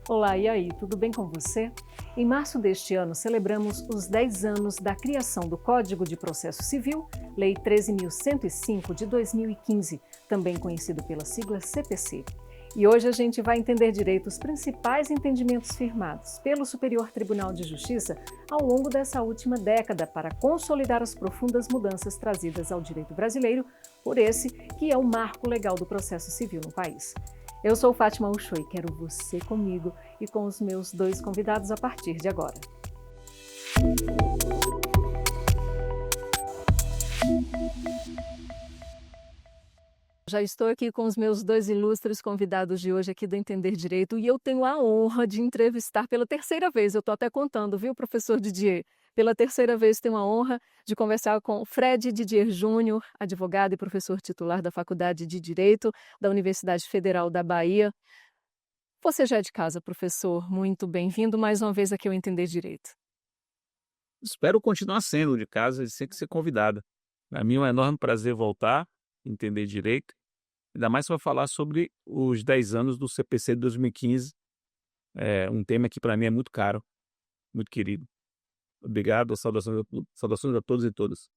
Olá, e aí, tudo bem com você? Em março deste ano, celebramos os 10 anos da criação do Código de Processo Civil, Lei 13.105 de 2015, também conhecido pela sigla CPC. E hoje a gente vai entender direito os principais entendimentos firmados pelo Superior Tribunal de Justiça ao longo dessa última década para consolidar as profundas mudanças trazidas ao direito brasileiro por esse que é o marco legal do processo civil no país. Eu sou Fátima Uchoa e quero você comigo e com os meus dois convidados a partir de agora. Já estou aqui com os meus dois ilustres convidados de hoje aqui do Entender Direito e eu tenho a honra de entrevistar pela terceira vez, eu estou até contando, viu, professor Didier? Pela terceira vez tenho a honra de conversar com Fred Didier Júnior, advogado e professor titular da Faculdade de Direito da Universidade Federal da Bahia. Você já é de casa, professor, muito bem-vindo mais uma vez aqui ao Entender Direito. Espero continuar sendo de casa e sempre ser convidada. Para mim é um enorme prazer voltar, entender direito, ainda mais para falar sobre os 10 anos do CPC de 2015, um tema que para mim é muito caro, muito querido. Obrigado, saudações a todos e todas.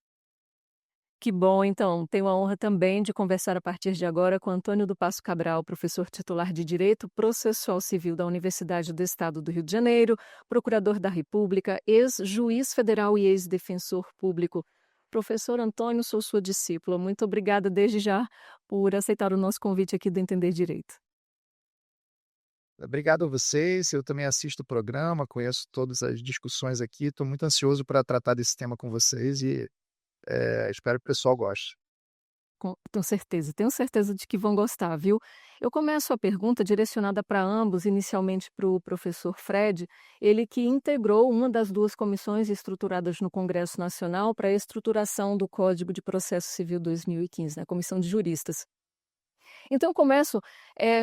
Que bom, então, tenho a honra também de conversar a partir de agora com Antônio do Passo Cabral, professor titular de Direito Processual Civil da Universidade do Estado do Rio de Janeiro, procurador da República, ex-juiz federal e ex-defensor público. Professor Antônio, sou sua discípula. Muito obrigada desde já por aceitar o nosso convite aqui do Entender Direito. Obrigado a vocês, eu também assisto o programa, conheço todas as discussões aqui, estou muito ansioso para tratar desse tema com vocês e espero que o pessoal goste. Tenho certeza de que vão gostar, viu? Eu começo a pergunta direcionada para ambos, inicialmente para o professor Fred, ele que integrou uma das duas comissões estruturadas no Congresso Nacional para a estruturação do Código de Processo Civil 2015, a Comissão de Juristas. Então, eu começo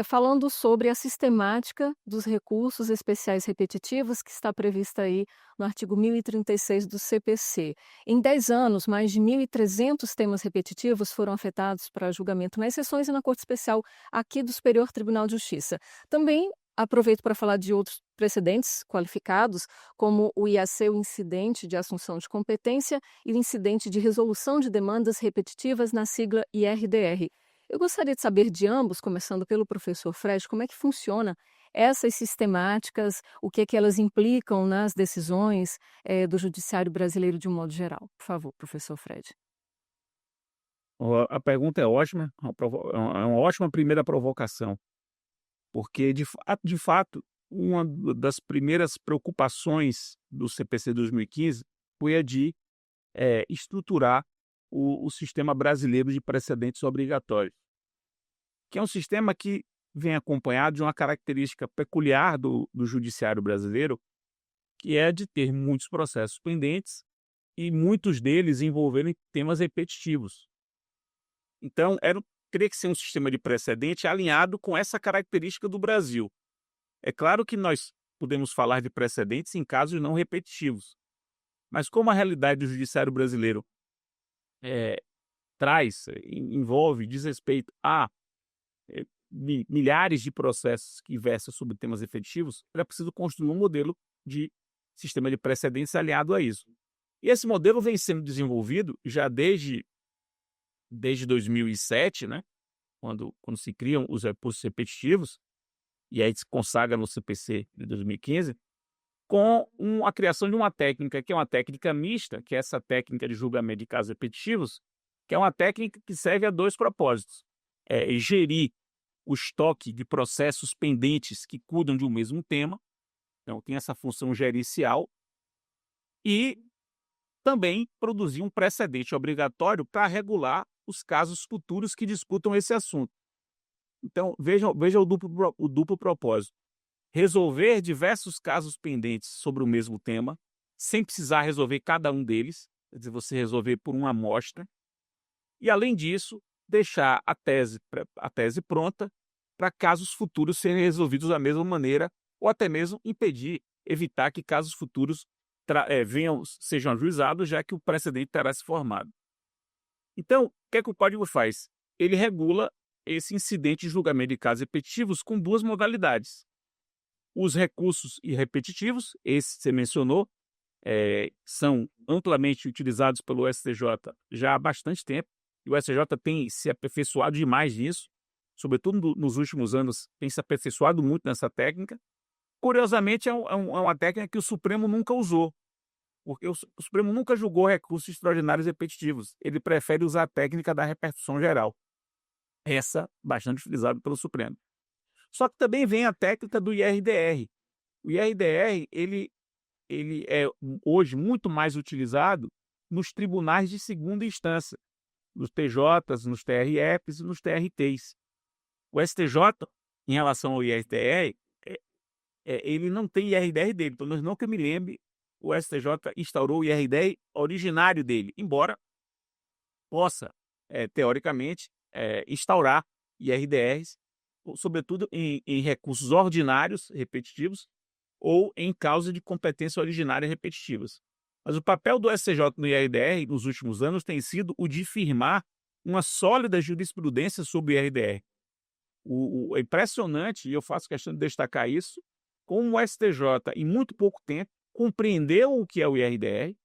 falando sobre a sistemática dos recursos especiais repetitivos que está prevista aí no artigo 1036 do CPC. Em 10 anos, mais de 1.300 temas repetitivos foram afetados para julgamento nas sessões e na Corte Especial aqui do Superior Tribunal de Justiça. Também aproveito para falar de outros precedentes qualificados, como o IAC, o incidente de assunção de competência, e o incidente de resolução de demandas repetitivas na sigla IRDR. Eu gostaria de saber de ambos, começando pelo professor Fred, como é que funciona essas sistemáticas, o que é que elas implicam nas decisões do judiciário brasileiro de um modo geral. Por favor, professor Fred. A pergunta é ótima, é uma ótima primeira provocação, porque de fato, uma das primeiras preocupações do CPC 2015 foi a de estruturar o sistema brasileiro de precedentes obrigatórios, que é um sistema que vem acompanhado de uma característica peculiar do judiciário brasileiro, que é de ter muitos processos pendentes e muitos deles envolverem temas repetitivos. Então, teria que ser um sistema de precedente alinhado com essa característica do Brasil. É claro que nós podemos falar de precedentes em casos não repetitivos, mas como a realidade do judiciário brasileiro envolve, diz respeito a milhares de processos que versam sobre temas efetivos, era preciso construir um modelo de sistema de precedentes aliado a isso. E esse modelo vem sendo desenvolvido já desde 2007, né, quando se criam os recursos repetitivos, e aí se consagra no CPC de 2015, com a criação de uma técnica, que é uma técnica mista, que é essa técnica de julgamento de casos repetitivos, que é uma técnica que serve a dois propósitos. Gerir o estoque de processos pendentes que cuidam de um mesmo tema, então tem essa função gericial, e também produzir um precedente obrigatório para regular os casos futuros que disputam esse assunto. Então, veja o duplo propósito. Resolver diversos casos pendentes sobre o mesmo tema, sem precisar resolver cada um deles, quer dizer, você resolver por uma amostra, e, além disso, deixar a tese pronta para casos futuros serem resolvidos da mesma maneira, ou até mesmo evitar que casos futuros sejam ajuizados, já que o precedente terá se formado. Então, o que é que o Código faz? Ele regula esse incidente de julgamento de casos repetitivos com duas modalidades. Os recursos irrepetitivos, esses que você mencionou, são amplamente utilizados pelo STJ já há bastante tempo, e o STJ tem se aperfeiçoado demais nisso, sobretudo nos últimos anos, tem se aperfeiçoado muito nessa técnica. Curiosamente, é uma técnica que o Supremo nunca usou, porque o Supremo nunca julgou recursos extraordinários repetitivos. Ele prefere usar a técnica da repercussão geral, essa bastante utilizada pelo Supremo. Só que também vem a técnica do IRDR. O IRDR, ele é hoje muito mais utilizado nos tribunais de segunda instância, nos TJs, nos TRFs e nos TRTs. O STJ, em relação ao IRDR, ele não tem IRDR dele, pelo menos não que eu me lembre, o STJ instaurou o IRDR originário dele, embora possa, teoricamente, instaurar IRDRs, sobretudo em recursos ordinários repetitivos ou em causa de competência originária repetitivas. Mas o papel do STJ no IRDR nos últimos anos tem sido o de firmar uma sólida jurisprudência sobre o IRDR. É impressionante, e eu faço questão de destacar isso, como o STJ, em muito pouco tempo, compreendeu o que é o IRDR,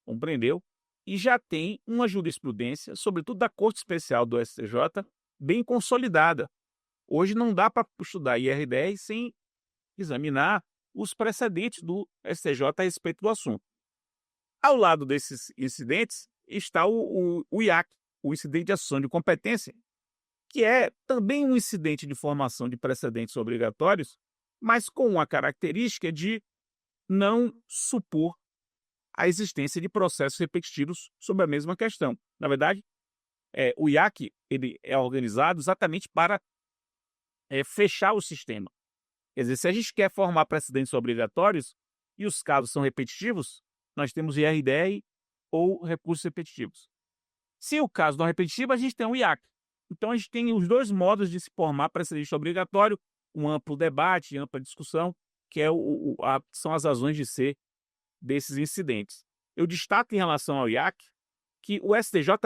compreendeu, e já tem uma jurisprudência, sobretudo da Corte Especial do STJ, bem consolidada. Hoje não dá para estudar IRDR sem examinar os precedentes do STJ a respeito do assunto. Ao lado desses incidentes está o IAC, o incidente de assunção de competência, que é também um incidente de formação de precedentes obrigatórios, mas com uma característica de não supor a existência de processos repetitivos sobre a mesma questão. Na verdade, o IAC ele é organizado exatamente para fechar o sistema. Quer dizer, se a gente quer formar precedentes obrigatórios e os casos são repetitivos, nós temos IRDR ou recursos repetitivos. Se o caso não é repetitivo, a gente tem o IAC. Então, a gente tem os dois modos de se formar precedente obrigatório, um amplo debate, ampla discussão, que são as razões de ser desses incidentes. Eu destaco em relação ao IAC que o STJ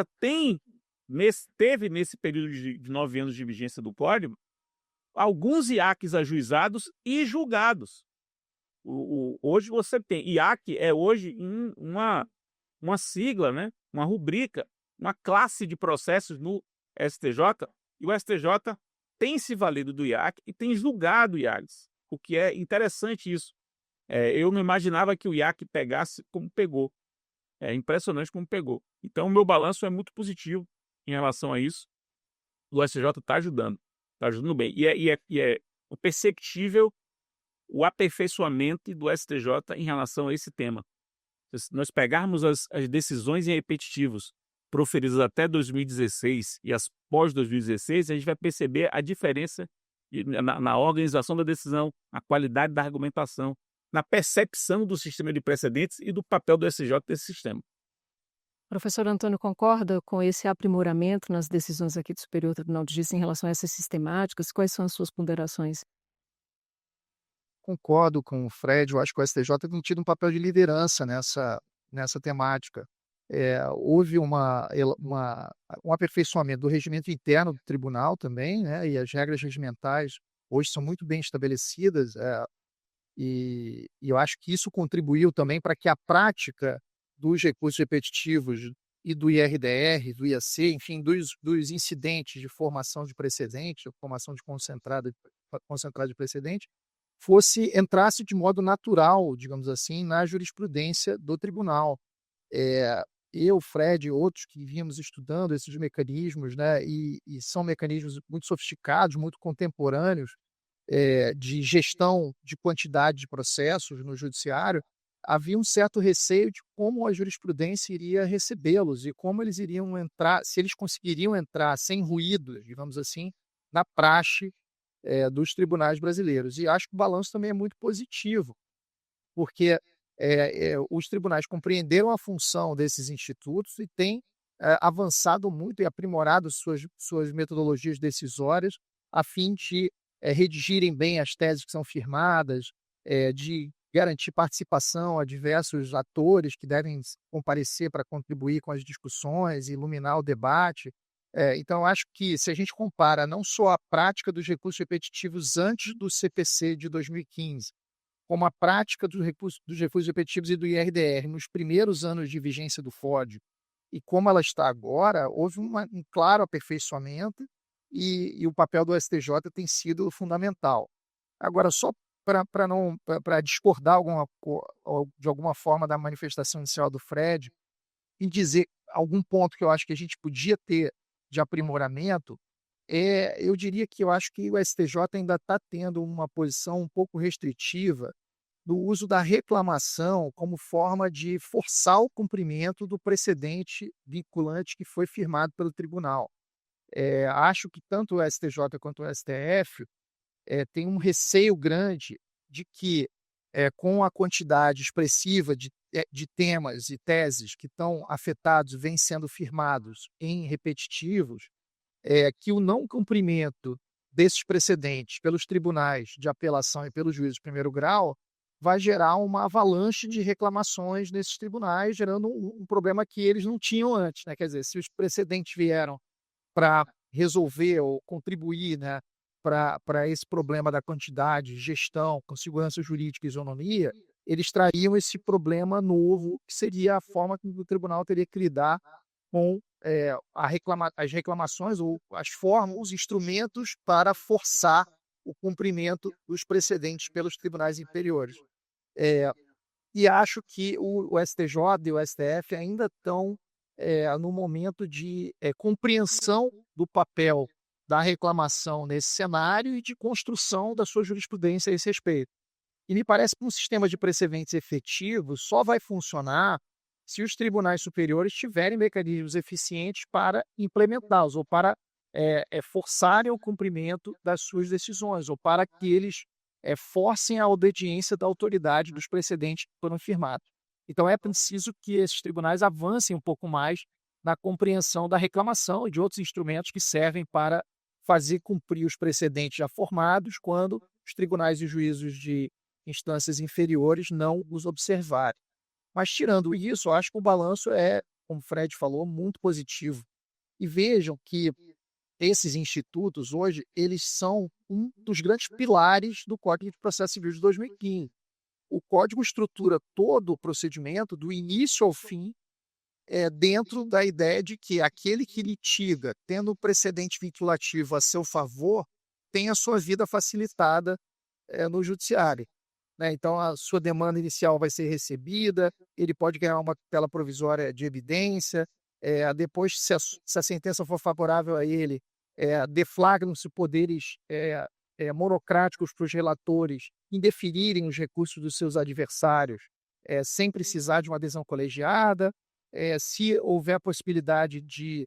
teve nesse período de 9 anos de vigência do Código, alguns IACs ajuizados e julgados. Hoje você tem. IAC é hoje uma sigla, né? Uma rubrica, uma classe de processos no STJ, e o STJ tem se valido do IAC e tem julgado IACs, o que é interessante isso. Eu não imaginava que o IAC pegasse como pegou. É impressionante como pegou. Então, o meu balanço é muito positivo em relação a isso. O STJ está ajudando bem. E é perceptível o aperfeiçoamento do STJ em relação a esse tema. Se nós pegarmos as decisões em repetitivos proferidas até 2016 e as pós-2016, a gente vai perceber a diferença na organização da decisão, na qualidade da argumentação, na percepção do sistema de precedentes e do papel do STJ nesse sistema. Professor Antônio, concorda com esse aprimoramento nas decisões aqui do Superior Tribunal de Justiça em relação a essas sistemáticas? Quais são as suas ponderações? Concordo com o Fred, eu acho que o STJ tem tido um papel de liderança nessa temática. Houve um aperfeiçoamento do regimento interno do tribunal também, né, e as regras regimentais hoje são muito bem estabelecidas, e eu acho que isso contribuiu também para que a prática dos recursos repetitivos e do IRDR, do IAC, enfim, dos incidentes de formação de precedente, formação de concentrado de precedente, entrasse de modo natural, digamos assim, na jurisprudência do tribunal. Eu, Fred e outros que vínhamos estudando esses mecanismos, né, e são mecanismos muito sofisticados, muito contemporâneos, de gestão de quantidade de processos no judiciário, havia um certo receio de como a jurisprudência iria recebê-los e como eles iriam entrar, se eles conseguiriam entrar sem ruídos, digamos assim, na praxe dos tribunais brasileiros. E acho que o balanço também é muito positivo, porque os tribunais compreenderam a função desses institutos e têm avançado muito e aprimorado suas metodologias decisórias a fim de redigirem bem as teses que são firmadas, de garantir participação a diversos atores que devem comparecer para contribuir com as discussões, iluminar o debate. Então, eu acho que se a gente compara não só a prática dos recursos repetitivos antes do CPC de 2015, como a prática dos recursos repetitivos e do IRDR nos primeiros anos de vigência do FOD, e como ela está agora, houve um claro aperfeiçoamento e o papel do STJ tem sido fundamental. Agora, só para discordar de alguma forma da manifestação inicial do Fred e dizer algum ponto que eu acho que a gente podia ter de aprimoramento, eu diria que eu acho que o STJ ainda está tendo uma posição um pouco restritiva do uso da reclamação como forma de forçar o cumprimento do precedente vinculante que foi firmado pelo tribunal. Acho que tanto o STJ quanto o STF têm um receio grande de que, com a quantidade expressiva de temas e teses que estão afetados, vêm sendo firmados em repetitivos, que o não cumprimento desses precedentes pelos tribunais de apelação e pelos juízes de primeiro grau vai gerar uma avalanche de reclamações nesses tribunais, gerando um problema que eles não tinham antes, né? Quer dizer, se os precedentes vieram para resolver ou contribuir, né, para esse problema da quantidade, gestão, com segurança jurídica e isonomia, eles trariam esse problema novo, que seria a forma que o tribunal teria que lidar com as reclamações ou as formas, os instrumentos para forçar o cumprimento dos precedentes pelos tribunais inferiores. E acho que o STJ e o STF ainda estão no momento de compreensão do papel da reclamação nesse cenário e de construção da sua jurisprudência a esse respeito. E me parece que um sistema de precedentes efetivo só vai funcionar se os tribunais superiores tiverem mecanismos eficientes para implementá-los ou para forçarem o cumprimento das suas decisões ou para que eles forcem a obediência da autoridade dos precedentes que foram firmados. Então, é preciso que esses tribunais avancem um pouco mais na compreensão da reclamação e de outros instrumentos que servem para fazer cumprir os precedentes já formados quando os tribunais e juízos de instâncias inferiores não os observarem. Mas, tirando isso, eu acho que o balanço como o Fred falou, muito positivo. E vejam que esses institutos, hoje, eles são um dos grandes pilares do Código de Processo Civil de 2015. O Código estrutura todo o procedimento, do início ao fim, dentro da ideia de que aquele que litiga, tendo o precedente vinculativo a seu favor, tem a sua vida facilitada no judiciário. Né? Então, a sua demanda inicial vai ser recebida, ele pode ganhar uma tutela provisória de evidência, depois, se a sentença for favorável a ele, deflagram-se poderes monocráticos para os relatores indeferirem os recursos dos seus adversários, sem precisar de uma adesão colegiada. Se houver a possibilidade de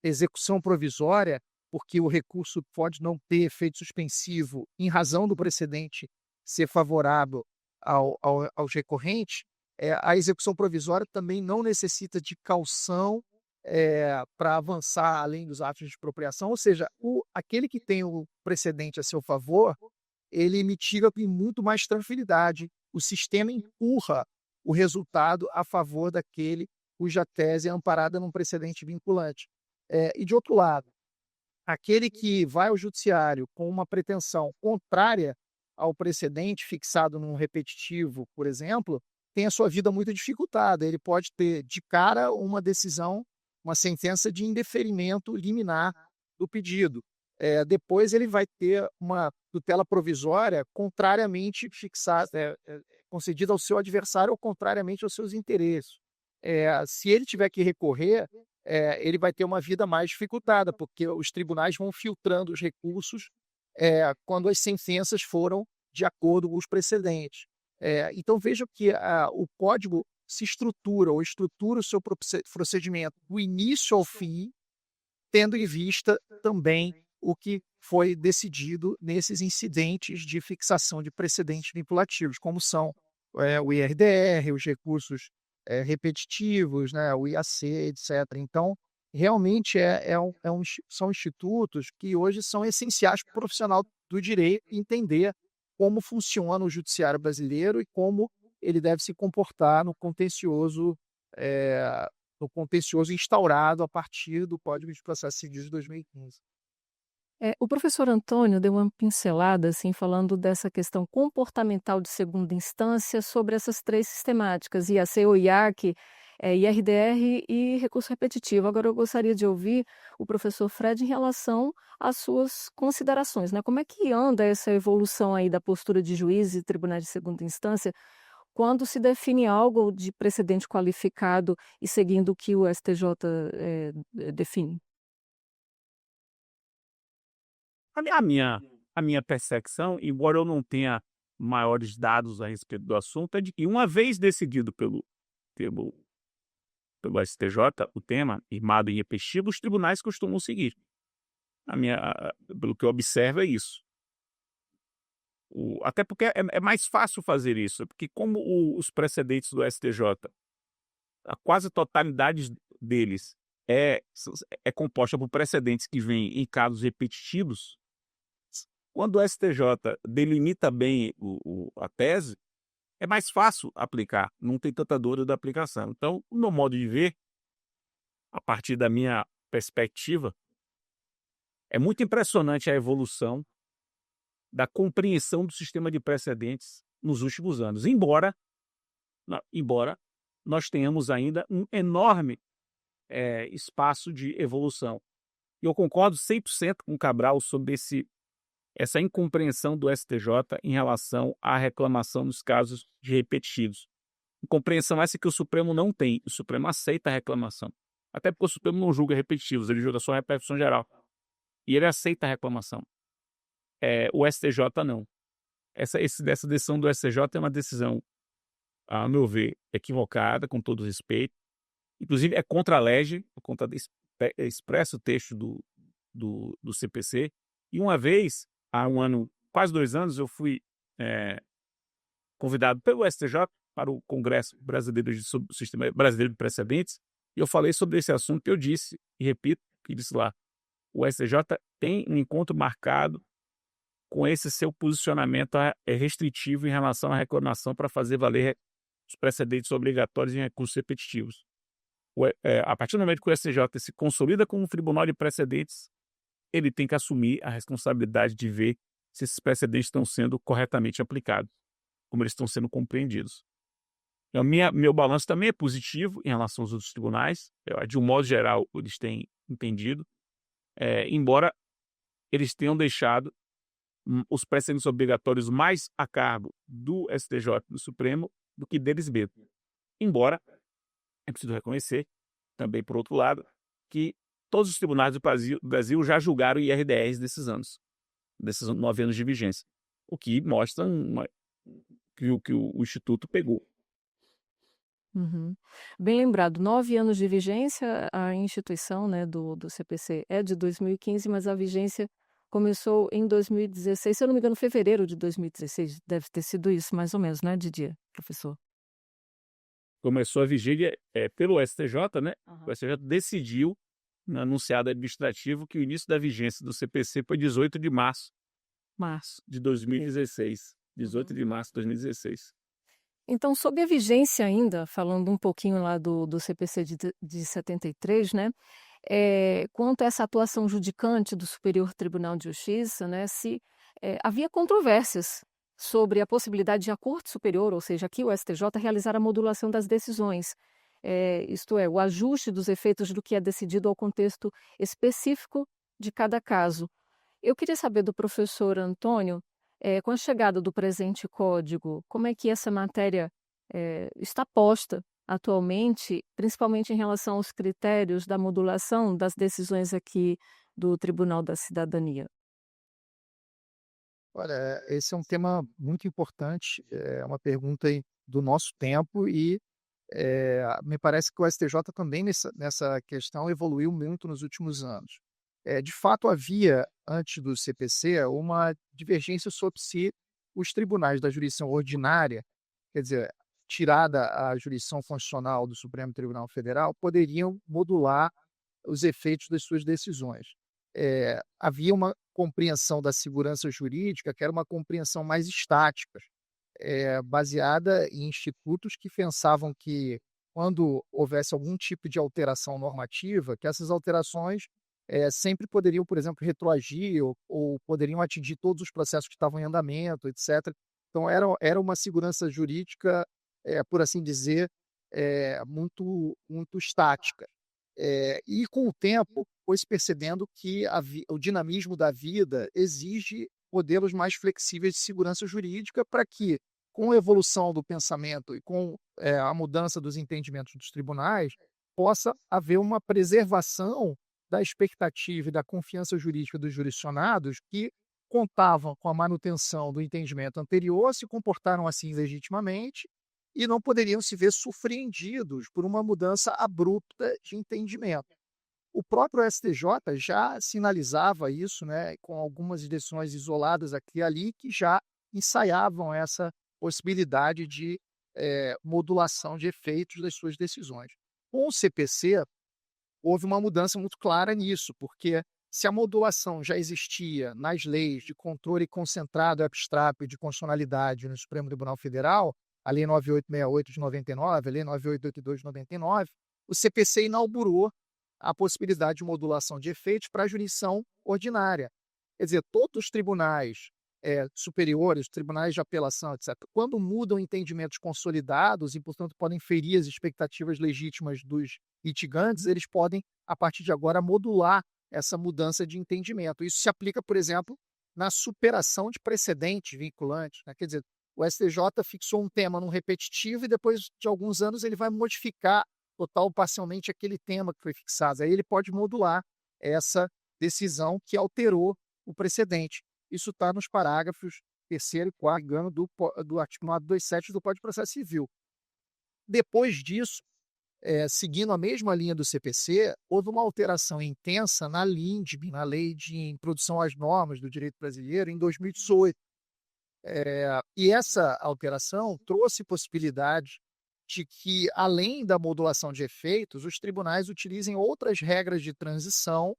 execução provisória, porque o recurso pode não ter efeito suspensivo em razão do precedente ser favorável aos recorrentes, a execução provisória também não necessita de caução para avançar além dos atos de expropriação, ou seja, aquele que tem o precedente a seu favor, ele mitiga com muito mais tranquilidade. O sistema empurra o resultado a favor daquele cuja tese é amparada num precedente vinculante. E, de outro lado, aquele que vai ao judiciário com uma pretensão contrária ao precedente fixado num repetitivo, por exemplo, tem a sua vida muito dificultada. Ele pode ter de cara uma decisão, uma sentença de indeferimento liminar do pedido. Depois ele vai ter uma tutela provisória contrariamente fixada, concedida ao seu adversário ou contrariamente aos seus interesses. Se ele tiver que recorrer, ele vai ter uma vida mais dificultada, porque os tribunais vão filtrando os recursos quando as sentenças foram de acordo com os precedentes. Então, veja que o Código se estrutura ou estrutura o seu procedimento do início ao fim, tendo em vista também o que foi decidido nesses incidentes de fixação de precedentes vinculativos, como são o IRDR, os recursos repetitivos, né, o IAC, etc. Então, realmente são institutos que hoje são essenciais para o profissional do direito entender como funciona o judiciário brasileiro e como ele deve se comportar no contencioso no contencioso instaurado a partir do Código de Processo Civil de 2015. O professor Antônio deu uma pincelada, assim, falando dessa questão comportamental de segunda instância sobre essas 3 sistemáticas, IAC ou IAC, IRDR e recurso repetitivo. Agora eu gostaria de ouvir o professor Fred em relação às suas considerações, né. Como é que anda essa evolução aí da postura de juízes e tribunais de segunda instância, quando se define algo de precedente qualificado e seguindo o que o STJ, define? A minha percepção, embora eu não tenha maiores dados a respeito do assunto, é de que uma vez decidido pelo pelo STJ o tema, firmado em repetitivo, os tribunais costumam seguir. Pelo que eu observo é isso. Até porque é mais fácil fazer isso, porque como os precedentes do STJ, a quase totalidade deles é composta por precedentes que vêm em casos repetitivos. Quando o STJ delimita bem a tese, é mais fácil aplicar, não tem tanta dor da aplicação. Então, no meu modo de ver, a partir da minha perspectiva, é muito impressionante a evolução da compreensão do sistema de precedentes nos últimos anos, embora nós tenhamos ainda um enorme espaço de evolução. E eu concordo 100% com o Cabral sobre essa incompreensão do STJ em relação à reclamação nos casos de repetitivos. Incompreensão essa que o Supremo não tem. O Supremo aceita a reclamação. Até porque o Supremo não julga repetitivos, ele julga só a repercussão geral. E ele aceita a reclamação. O STJ não. Essa decisão do STJ é uma decisão, a meu ver, equivocada, com todo respeito. Inclusive é contra a lege, contra expressa o texto do CPC. E uma vez, há um ano, quase 2 anos, eu fui convidado pelo STJ para o Congresso Brasileiro sobre o Sistema Brasileiro de Precedentes, e eu falei sobre esse assunto que eu disse, e repito, que disse lá, o STJ tem um encontro marcado com esse seu posicionamento restritivo em relação à reclamação para fazer valer os precedentes obrigatórios em recursos repetitivos. A partir do momento que o STJ se consolida como um tribunal de precedentes, ele tem que assumir a responsabilidade de ver se esses precedentes estão sendo corretamente aplicados, como eles estão sendo compreendidos. Então, meu balanço também é positivo em relação aos outros tribunais. De um modo geral, eles têm entendido, embora eles tenham deixado os precedentes obrigatórios mais a cargo do STJ, do Supremo, do que deles mesmos. Embora, é preciso reconhecer, também por outro lado, que todos os tribunais do Brasil já julgaram IRDRs desses 9 anos de vigência, o que mostra que o Instituto pegou. Uhum. Bem lembrado, 9 anos de vigência, a instituição, né, do CPC é de 2015, mas a vigência começou em 2016, se eu não me engano, fevereiro de 2016, deve ter sido isso mais ou menos, né, Didier, professor? Começou a vigília pelo STJ, né? Aham. O STJ decidiu, no anunciado administrativo, que o início da vigência do CPC foi 18 de março Março. de 2016. 18 Uhum. de março de 2016. Então, sob a vigência ainda, falando um pouquinho lá do CPC de 73, né, quanto a essa atuação judicante do Superior Tribunal de Justiça, né, se havia controvérsias sobre a possibilidade de a Corte Superior, ou seja, aqui o STJ, realizar a modulação das decisões, isto é, o ajuste dos efeitos do que é decidido ao contexto específico de cada caso. Eu queria saber do professor Antônio, com a chegada do presente código, como é que essa matéria está posta atualmente, principalmente em relação aos critérios da modulação das decisões aqui do Tribunal da Cidadania? Olha, esse é um tema muito importante, é uma pergunta do nosso tempo e me parece que o STJ também nessa questão evoluiu muito nos últimos anos. De fato, havia, antes do CPC, uma divergência sobre se os tribunais da jurisdição ordinária, quer dizer, tirada a jurisdição constitucional do Supremo Tribunal Federal, poderiam modular os efeitos das suas decisões. Havia uma compreensão da segurança jurídica que era uma compreensão mais estática, baseada em institutos que pensavam que quando houvesse algum tipo de alteração normativa, que essas alterações sempre poderiam, por exemplo, retroagir ou poderiam atingir todos os processos que estavam em andamento, etc. Então, era uma segurança jurídica, por assim dizer, muito, muito estática. E com o tempo foi se percebendo que o dinamismo da vida exige modelos mais flexíveis de segurança jurídica para que, com a evolução do pensamento e com a mudança dos entendimentos dos tribunais, possa haver uma preservação da expectativa e da confiança jurídica dos jurisdicionados que contavam com a manutenção do entendimento anterior, se comportaram assim legitimamente e não poderiam se ver surpreendidos por uma mudança abrupta de entendimento. O próprio STJ já sinalizava isso, né, com algumas decisões isoladas aqui e ali, que já ensaiavam essa possibilidade de modulação de efeitos das suas decisões. Com o CPC, houve uma mudança muito clara nisso, porque se a modulação já existia nas leis de controle concentrado e abstrato de constitucionalidade no Supremo Tribunal Federal, a Lei 9868 de 99, a Lei 9882 de 99, o CPC inaugurou a possibilidade de modulação de efeitos para a jurisdição ordinária. Quer dizer, todos os tribunais superiores, tribunais de apelação, etc., quando mudam entendimentos consolidados e, portanto, podem ferir as expectativas legítimas dos litigantes, eles podem, a partir de agora, modular essa mudança de entendimento. Isso se aplica, por exemplo, na superação de precedentes vinculantes, né? Quer dizer, o STJ fixou um tema num repetitivo e depois de alguns anos ele vai modificar total ou parcialmente aquele tema que foi fixado. Aí ele pode modular essa decisão que alterou o precedente. Isso está nos parágrafos 3º e 4º do artigo 927 do Código de Processo Civil. Depois disso, seguindo a mesma linha do CPC, houve uma alteração intensa na LINDB, na Lei de Introdução às Normas do Direito Brasileiro, em 2018. E essa alteração trouxe possibilidade de que, além da modulação de efeitos, os tribunais utilizem outras regras de transição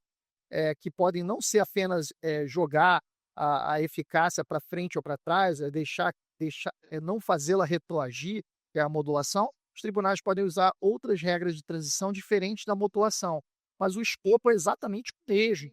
que podem não ser apenas jogar a eficácia para frente ou para trás, não fazê-la retroagir, que é a modulação. Os tribunais podem usar outras regras de transição diferentes da modulação, mas o escopo é exatamente o mesmo,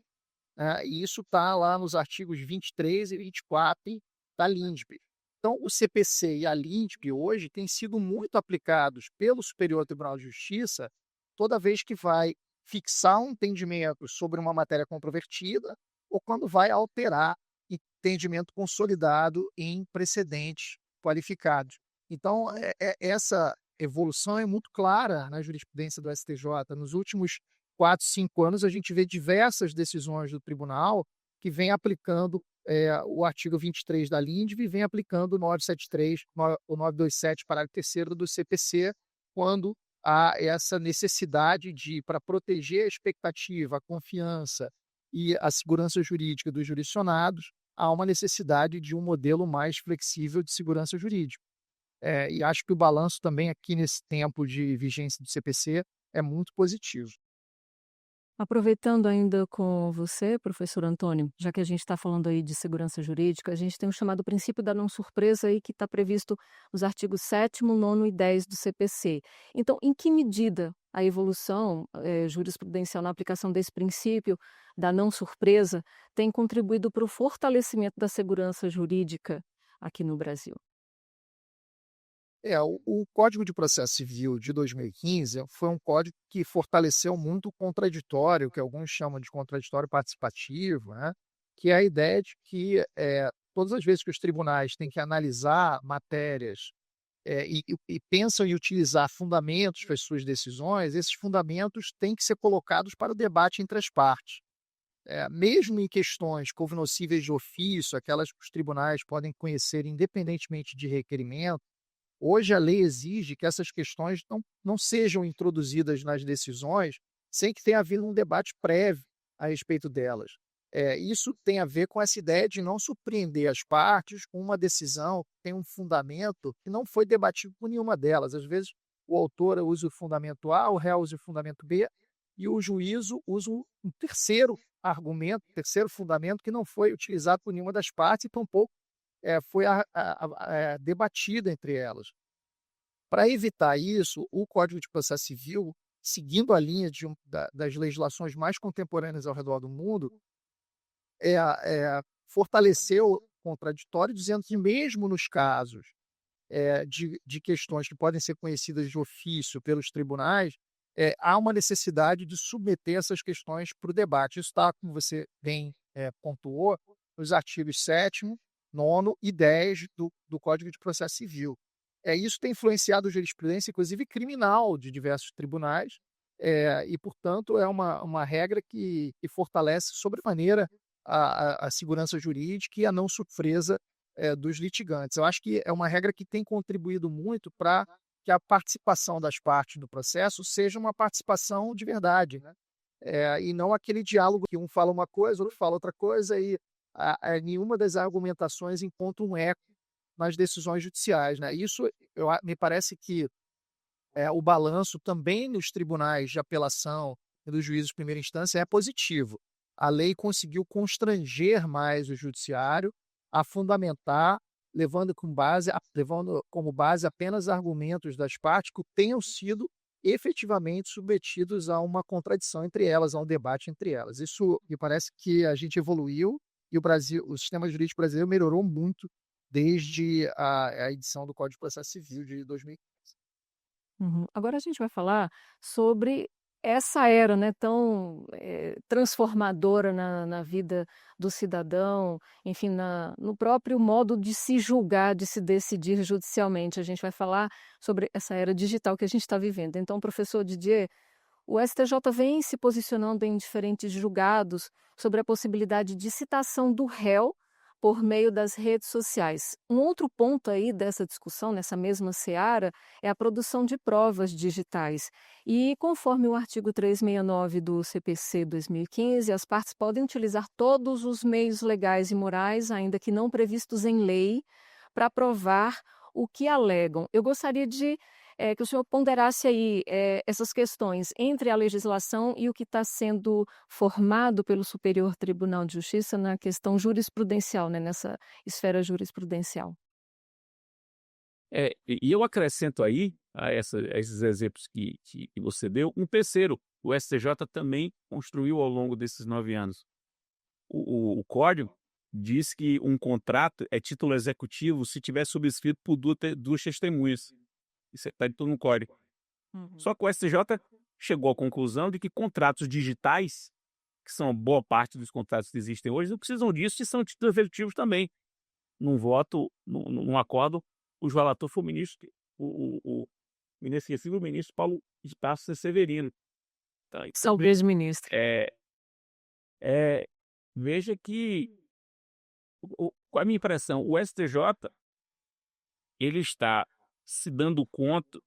né? E isso está lá nos artigos 23 e 24 da LINDB. Então, o CPC e a LINDB hoje têm sido muito aplicados pelo Superior Tribunal de Justiça toda vez que vai fixar um entendimento sobre uma matéria controvertida ou quando vai alterar entendimento consolidado em precedentes qualificados. Então, essa evolução é muito clara na jurisprudência do STJ. Nos últimos 4, 5 anos, a gente vê diversas decisões do tribunal que vem aplicando o artigo 23 da LINDB e vem aplicando o 973, o 927, parágrafo 3º do CPC, quando há essa necessidade de, para proteger a expectativa, a confiança e a segurança jurídica dos jurisdicionados, há uma necessidade de um modelo mais flexível de segurança jurídica. E acho que o balanço também aqui nesse tempo de vigência do CPC é muito positivo. Aproveitando ainda com você, professor Antônio, já que a gente está falando aí de segurança jurídica, a gente tem o chamado princípio da não surpresa aí que está previsto nos artigos 7º, 9º e 10 do CPC. Então, em que medida a evolução jurisprudencial na aplicação desse princípio da não surpresa tem contribuído para o fortalecimento da segurança jurídica aqui no Brasil? O Código de Processo Civil de 2015 foi um código que fortaleceu muito o contraditório, que alguns chamam de contraditório participativo, né? Que é a ideia de que todas as vezes que os tribunais têm que analisar matérias e pensam em utilizar fundamentos para as suas decisões, esses fundamentos têm que ser colocados para o debate entre as partes. Mesmo em questões cognoscíveis de ofício, aquelas que os tribunais podem conhecer independentemente de requerimento, hoje a lei exige que essas questões não sejam introduzidas nas decisões sem que tenha havido um debate prévio a respeito delas. Isso tem a ver com essa ideia de não surpreender as partes com uma decisão que tem um fundamento que não foi debatido por nenhuma delas. Às vezes o autor usa o fundamento A, o réu usa o fundamento B e o juízo usa um terceiro argumento, um terceiro fundamento que não foi utilizado por nenhuma das partes e tampouco foi debatida entre elas. Para evitar isso, o Código de Processo Civil, seguindo a linha das legislações mais contemporâneas ao redor do mundo, fortaleceu o contraditório, dizendo que mesmo nos casos de questões que podem ser conhecidas de ofício pelos tribunais, há uma necessidade de submeter essas questões para o debate. Isso está, como você bem pontuou, nos artigos 7º, 9º e 10 do Código de Processo Civil. Isso tem influenciado a jurisprudência, inclusive criminal, de diversos tribunais, e, portanto, é uma regra que fortalece sobremaneira a segurança jurídica e a não surpresa dos litigantes. Eu acho que é uma regra que tem contribuído muito para que a participação das partes do processo seja uma participação de verdade, né? E não aquele diálogo que um fala uma coisa, outro fala outra coisa, e nenhuma das argumentações encontra um eco nas decisões judiciais, né? Isso me parece que o balanço também nos tribunais de apelação e dos juízes de primeira instância é positivo. A lei conseguiu constranger mais o judiciário a fundamentar, levando como base apenas argumentos das partes que tenham sido efetivamente submetidos a uma contradição entre elas, a um debate entre elas. Isso me parece que a gente evoluiu e o sistema jurídico brasileiro melhorou muito desde a edição do Código de Processo Civil de 2015. Uhum. Agora a gente vai falar sobre essa era, né, tão transformadora na vida do cidadão, enfim, no próprio modo de se julgar, de se decidir judicialmente. A gente vai falar sobre essa era digital que a gente está vivendo. Então, professor Didier, o STJ vem se posicionando em diferentes julgados sobre a possibilidade de citação do réu por meio das redes sociais. Um outro ponto aí dessa discussão, nessa mesma seara, é a produção de provas digitais. E, conforme o artigo 369 do CPC 2015, as partes podem utilizar todos os meios legais e morais, ainda que não previstos em lei, para provar o que alegam. Eu gostaria de que o senhor ponderasse aí essas questões entre a legislação e o que está sendo formado pelo Superior Tribunal de Justiça na questão jurisprudencial, né, nessa esfera jurisprudencial. E eu acrescento aí, a esses exemplos que você deu, um terceiro. O STJ também construiu ao longo desses 9 anos. O Código diz que um contrato é título executivo se tiver subscrito por duas testemunhas. Isso está tudo no Código. Uhum. Só que o STJ chegou à conclusão de que contratos digitais, que são boa parte dos contratos que existem hoje, não precisam disso e são títulos executivos também. Num voto, num acordo, o relator foi o ministro, o ministro Paulo de Tarso Severino. Então, Saudoso ministro. veja que, qual é a minha impressão? O STJ ele está se dando conta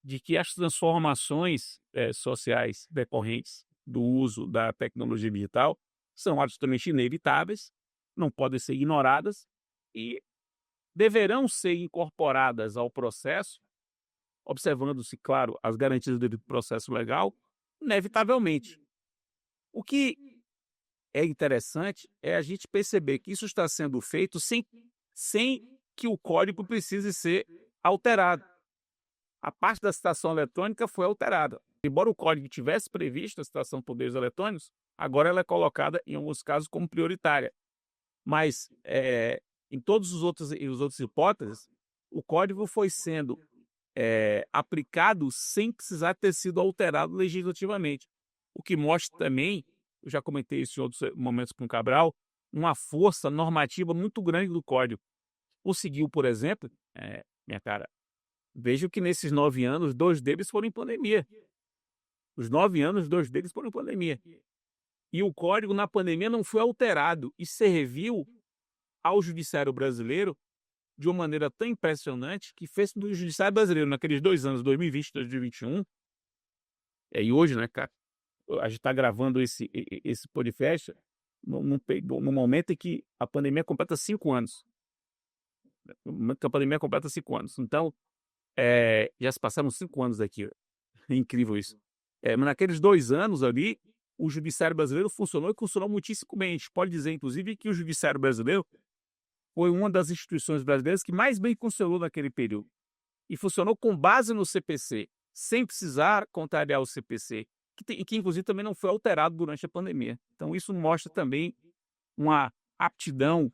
de que as transformações sociais decorrentes do uso da tecnologia digital são absolutamente inevitáveis, não podem ser ignoradas e deverão ser incorporadas ao processo, observando-se, claro, as garantias do processo legal, inevitavelmente. O que é interessante é a gente perceber que isso está sendo feito sem que o código precise ser alterado. A parte da citação eletrônica foi alterada. Embora o código tivesse previsto a citação por meios eletrônicos, agora ela é colocada, em alguns casos, como prioritária. Mas, em todas as outras hipóteses, o código foi sendo aplicado sem precisar ter sido alterado legislativamente. O que mostra também, eu já comentei isso em outros momentos com o Cabral, uma força normativa muito grande do código. Conseguiu, por exemplo, minha cara, vejo que nesses 9 anos, 2 deles foram em pandemia. Os 9 anos, 2 deles foram em pandemia. E o código na pandemia não foi alterado e serviu ao judiciário brasileiro de uma maneira tão impressionante que fez do judiciário brasileiro naqueles 2 anos, 2020 e 2021, e hoje, né, cara, a gente está gravando esse podcast no momento em que a pandemia completa 5 anos. No momento que a pandemia completa 5 anos. Então, já se passaram 5 anos aqui. É incrível isso. Mas naqueles 2 anos ali, o judiciário brasileiro funcionou e funcionou muitíssimo bem. A gente pode dizer, inclusive, que o judiciário brasileiro foi uma das instituições brasileiras que mais bem funcionou naquele período. e funcionou com base no CPC, sem precisar contrariar o CPC, que inclusive também não foi alterado durante a pandemia. Então isso mostra também uma aptidão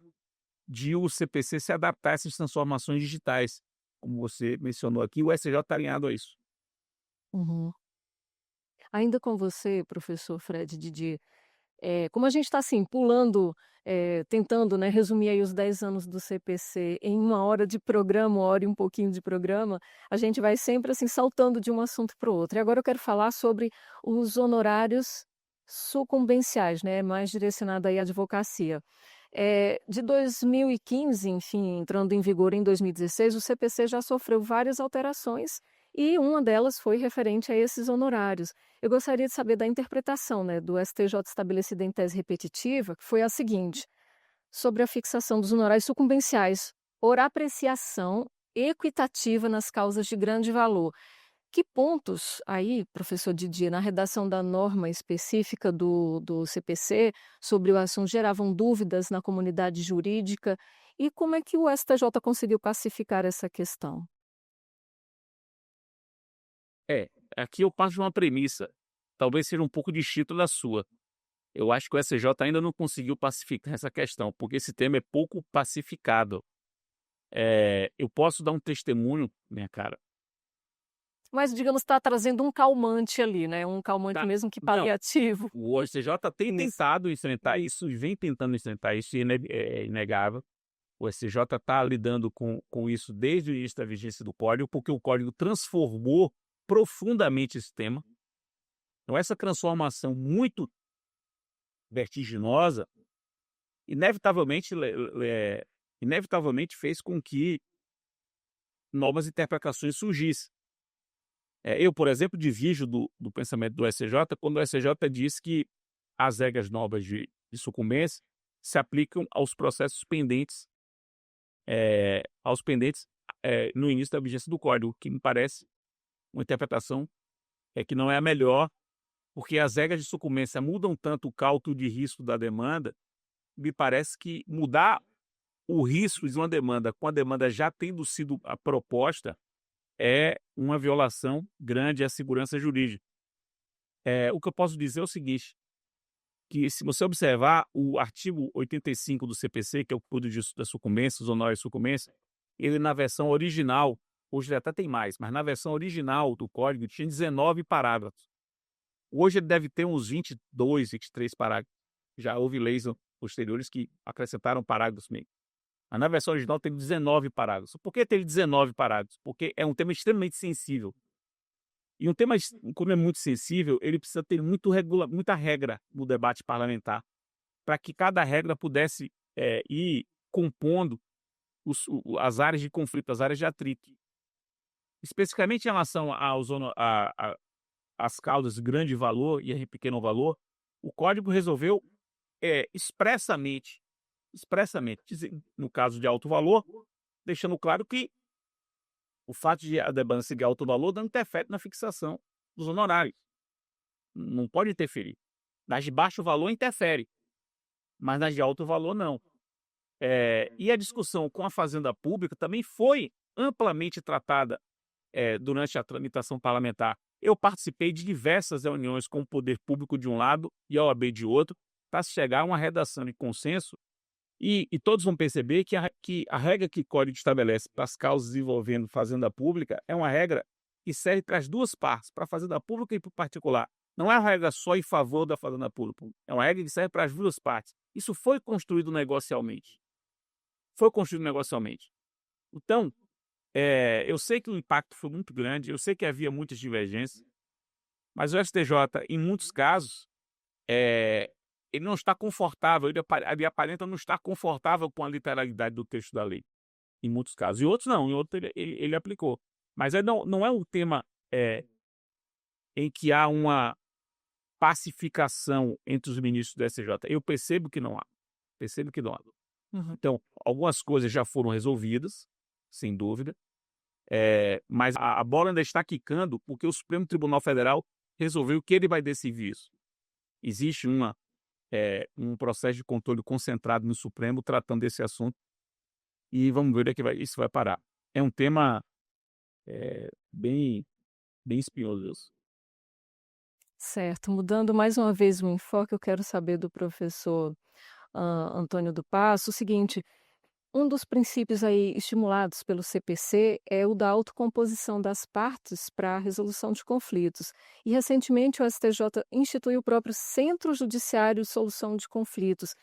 de o CPC se adaptar a essas transformações digitais. Como você mencionou aqui, o STJ está alinhado a isso. Uhum. Ainda com você, professor Fred Didier, como a gente está assim, pulando, tentando, né, resumir aí os 10 anos do CPC em 1 hora de programa, 1 hora e um pouquinho de programa, a gente vai sempre assim saltando de um assunto para o outro. E agora eu quero falar sobre os honorários sucumbenciais, né, mais direcionado aí à advocacia. De 2015, enfim, entrando em vigor em 2016, o CPC já sofreu várias alterações e uma delas foi referente a esses honorários. Eu gostaria de saber da interpretação, né, do STJ estabelecida em tese repetitiva, que foi a seguinte: sobre a fixação dos honorários sucumbenciais por apreciação equitativa nas causas de grande valor. Que pontos aí, professor Didier, na redação da norma específica do CPC sobre o assunto geravam dúvidas na comunidade jurídica e como é que o STJ conseguiu pacificar essa questão? É, aqui eu parto de uma premissa, talvez seja um pouco distinta da sua. Eu acho que o STJ ainda não conseguiu pacificar essa questão, porque esse tema é pouco pacificado. Eu posso dar um testemunho, minha cara. Mas, digamos, está trazendo um calmante ali, né, um calmante Tá. mesmo que Não, paliativo. o STJ tem Nesse tentado enfrentar isso e vem tentando enfrentar isso, e é inegável. O STJ está lidando com isso desde o início da vigência do Código, porque o Código transformou profundamente esse tema. Então, essa transformação muito vertiginosa, inevitavelmente, inevitavelmente fez com que novas interpretações surgissem. Eu, por exemplo, divirjo do pensamento do STJ quando o STJ diz que as regras novas de sucumbência se aplicam aos pendentes no início da vigência do Código, que me parece uma interpretação que não é a melhor, porque as regras de sucumbência mudam tanto o cálculo de risco da demanda. Me parece que mudar o risco de uma demanda com a demanda já tendo sido a proposta é uma violação grande à segurança jurídica. O que eu posso dizer é o seguinte, que se você observar o artigo 85 do CPC, que é o Código da Sucumbência, os honórios de sucumbência, ele na versão original, hoje ele até tem mais, mas na versão original do código tinha 19 parágrafos. Hoje ele deve ter uns 22, 23 parágrafos. Já houve leis posteriores que acrescentaram parágrafos meio. Mas na versão original tem 19 parágrafos. Por que teve 19 parágrafos? Porque é um tema extremamente sensível. E um tema, como é muito sensível, ele precisa ter muita regra no debate parlamentar, para que cada regra pudesse ir compondo as áreas de conflito, as áreas de atrito. Especificamente em relação às causas de grande valor e de pequeno valor, o Código resolveu expressamente, no caso de alto valor, deixando claro que o fato de a demanda ser de alto valor não interfere na fixação dos honorários. Não pode interferir. Nas de baixo valor interfere, mas nas de alto valor não. E a discussão com a Fazenda Pública também foi amplamente tratada durante a tramitação parlamentar. Eu participei de diversas reuniões com o Poder Público de um lado e a OAB de outro, para chegar a uma redação de consenso, e todos vão perceber que a regra que o Código estabelece para as causas envolvendo Fazenda Pública é uma regra que serve para as duas partes, para a Fazenda Pública e para o particular. Não é uma regra só em favor da Fazenda Pública, é uma regra que serve para as duas partes. Isso foi construído negocialmente. Então, eu sei que o impacto foi muito grande, eu sei que havia muitas divergências, mas o STJ, em muitos casos, ele não está confortável, ele aparenta não estar confortável com a literalidade do texto da lei, em muitos casos. Em outros não, em outros ele aplicou. Mas não é um tema em que há uma pacificação entre os ministros do STJ. Eu percebo que não há. Uhum. Então, algumas coisas já foram resolvidas, sem dúvida, mas a bola ainda está quicando porque o Supremo Tribunal Federal resolveu que ele vai decidir isso. Existe um processo de controle concentrado no Supremo tratando desse assunto e vamos ver onde é que isso vai parar. É um tema bem, bem espinhoso. Certo. Mudando mais uma vez o enfoque, eu quero saber do professor Antônio do Passo o seguinte: um dos princípios aí estimulados pelo CPC é o da autocomposição das partes para a resolução de conflitos. E recentemente o STJ instituiu o próprio Centro Judiciário de Solução de Conflitos.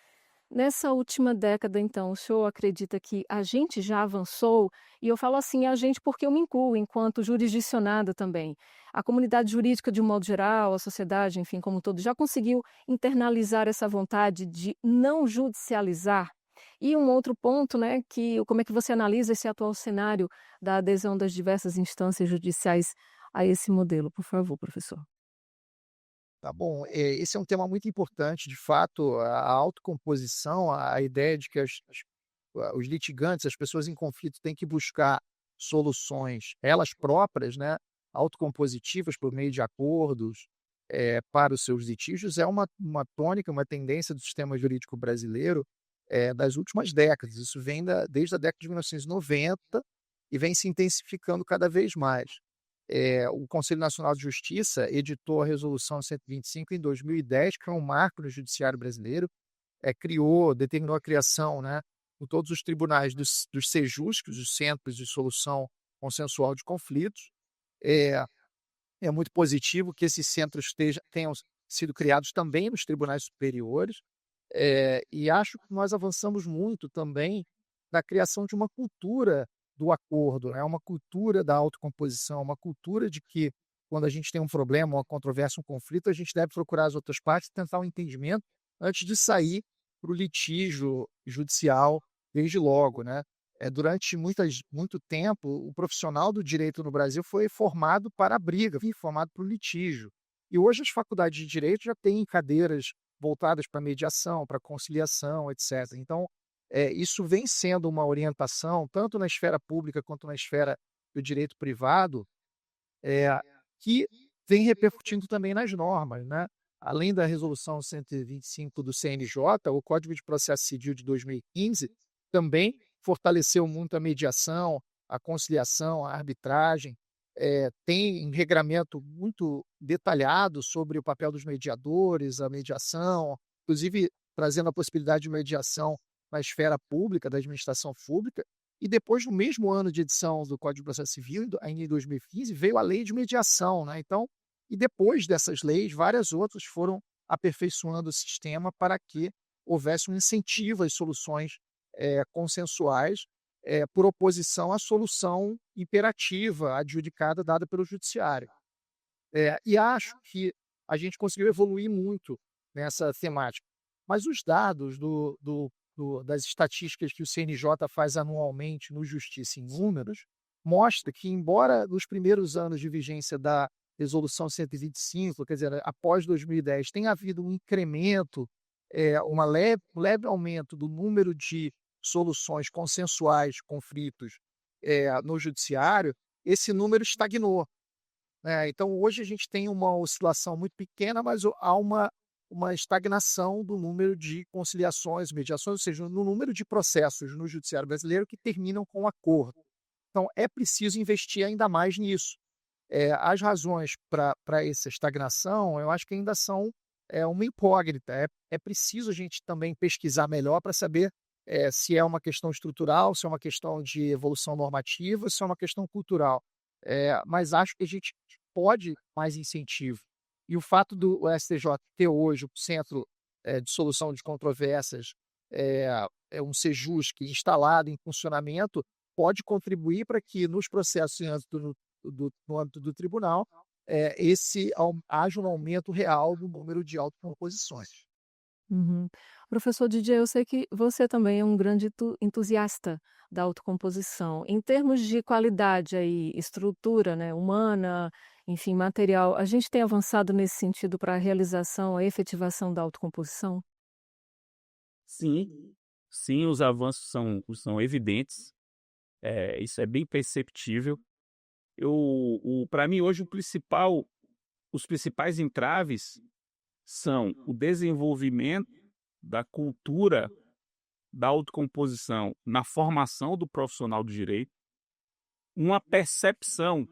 Nessa última década, então, o senhor acredita que a gente já avançou? E eu falo assim, a gente porque eu me incluo enquanto jurisdicionada também. A comunidade jurídica, de um modo geral, a sociedade, enfim, como um todo, já conseguiu internalizar essa vontade de não judicializar? E um outro ponto, né, que como é que você analisa esse atual cenário da adesão das diversas instâncias judiciais a esse modelo, por favor, professor? Tá bom, esse é um tema muito importante, de fato, a autocomposição, a ideia de que os litigantes, as pessoas em conflito têm que buscar soluções elas próprias, né, autocompositivas por meio de acordos, para os seus litígios, é uma tônica, uma tendência do sistema jurídico brasileiro, das últimas décadas. Isso vem desde a década de 1990 e vem se intensificando cada vez mais. O Conselho Nacional de Justiça editou a Resolução 125 em 2010, que é um marco no judiciário brasileiro, determinou a criação, né, em todos os tribunais dos CEJUSC, os Centros de Solução Consensual de Conflitos. É, é muito positivo que esses centros tenham sido criados também nos tribunais superiores, e acho que nós avançamos muito também na criação de uma cultura do acordo, né, uma cultura da autocomposição, uma cultura de que quando a gente tem um problema, uma controvérsia, um conflito, a gente deve procurar as outras partes e tentar um entendimento antes de sair para o litígio judicial desde logo, né. Durante muito tempo, o profissional do direito no Brasil foi formado para a briga, foi formado para o litígio. E hoje as faculdades de direito já têm cadeiras voltadas para mediação, para conciliação, etc. Então, isso vem sendo uma orientação, tanto na esfera pública quanto na esfera do direito privado, eh, que vem repercutindo também nas normas, né. Além da resolução 125 do CNJ, o Código de Processo Civil de 2015 também fortaleceu muito a mediação, a conciliação, a arbitragem, tem um regramento muito detalhado sobre o papel dos mediadores, a mediação, inclusive trazendo a possibilidade de mediação na esfera pública, da administração pública. E depois, no mesmo ano de edição do Código de Processo Civil, ainda em 2015, veio a lei de mediação, né. Então, e depois dessas leis, várias outras foram aperfeiçoando o sistema para que houvesse um incentivo às soluções, consensuais, por oposição à solução imperativa, adjudicada, dada pelo judiciário. E acho que a gente conseguiu evoluir muito nessa temática. Mas os dados das estatísticas que o CNJ faz anualmente no Justiça em Números, mostra que, embora nos primeiros anos de vigência da Resolução 125, quer dizer, após 2010, tenha havido um incremento, um leve aumento do número de soluções consensuais de conflitos, no judiciário, esse número estagnou, né. Então hoje a gente tem uma oscilação muito pequena, mas há uma estagnação do número de conciliações, mediações, ou seja, no número de processos no judiciário brasileiro que terminam com acordo. Então é preciso investir ainda mais nisso. As razões para essa estagnação, eu acho que ainda são, uma incógnita. É preciso a gente também pesquisar melhor para saber, se é uma questão estrutural, se é uma questão de evolução normativa, se é uma questão cultural. Mas acho que a gente pode mais incentivo. E o fato do STJ ter hoje o Centro, de Solução de Controvérsias, um CEJUSC instalado em funcionamento, pode contribuir para que nos processos no âmbito do tribunal, haja um aumento real do número de autocomposições. Uhum. Professor Didier, eu sei que você também é um grande entusiasta da autocomposição. Em termos de qualidade aí, estrutura, né, humana, enfim, material, a gente tem avançado nesse sentido para a realização, a efetivação da autocomposição? Sim, sim, os avanços são evidentes, isso é bem perceptível. Para mim, hoje, os principais entraves são o desenvolvimento da cultura da autocomposição na formação do profissional do direito, uma percepção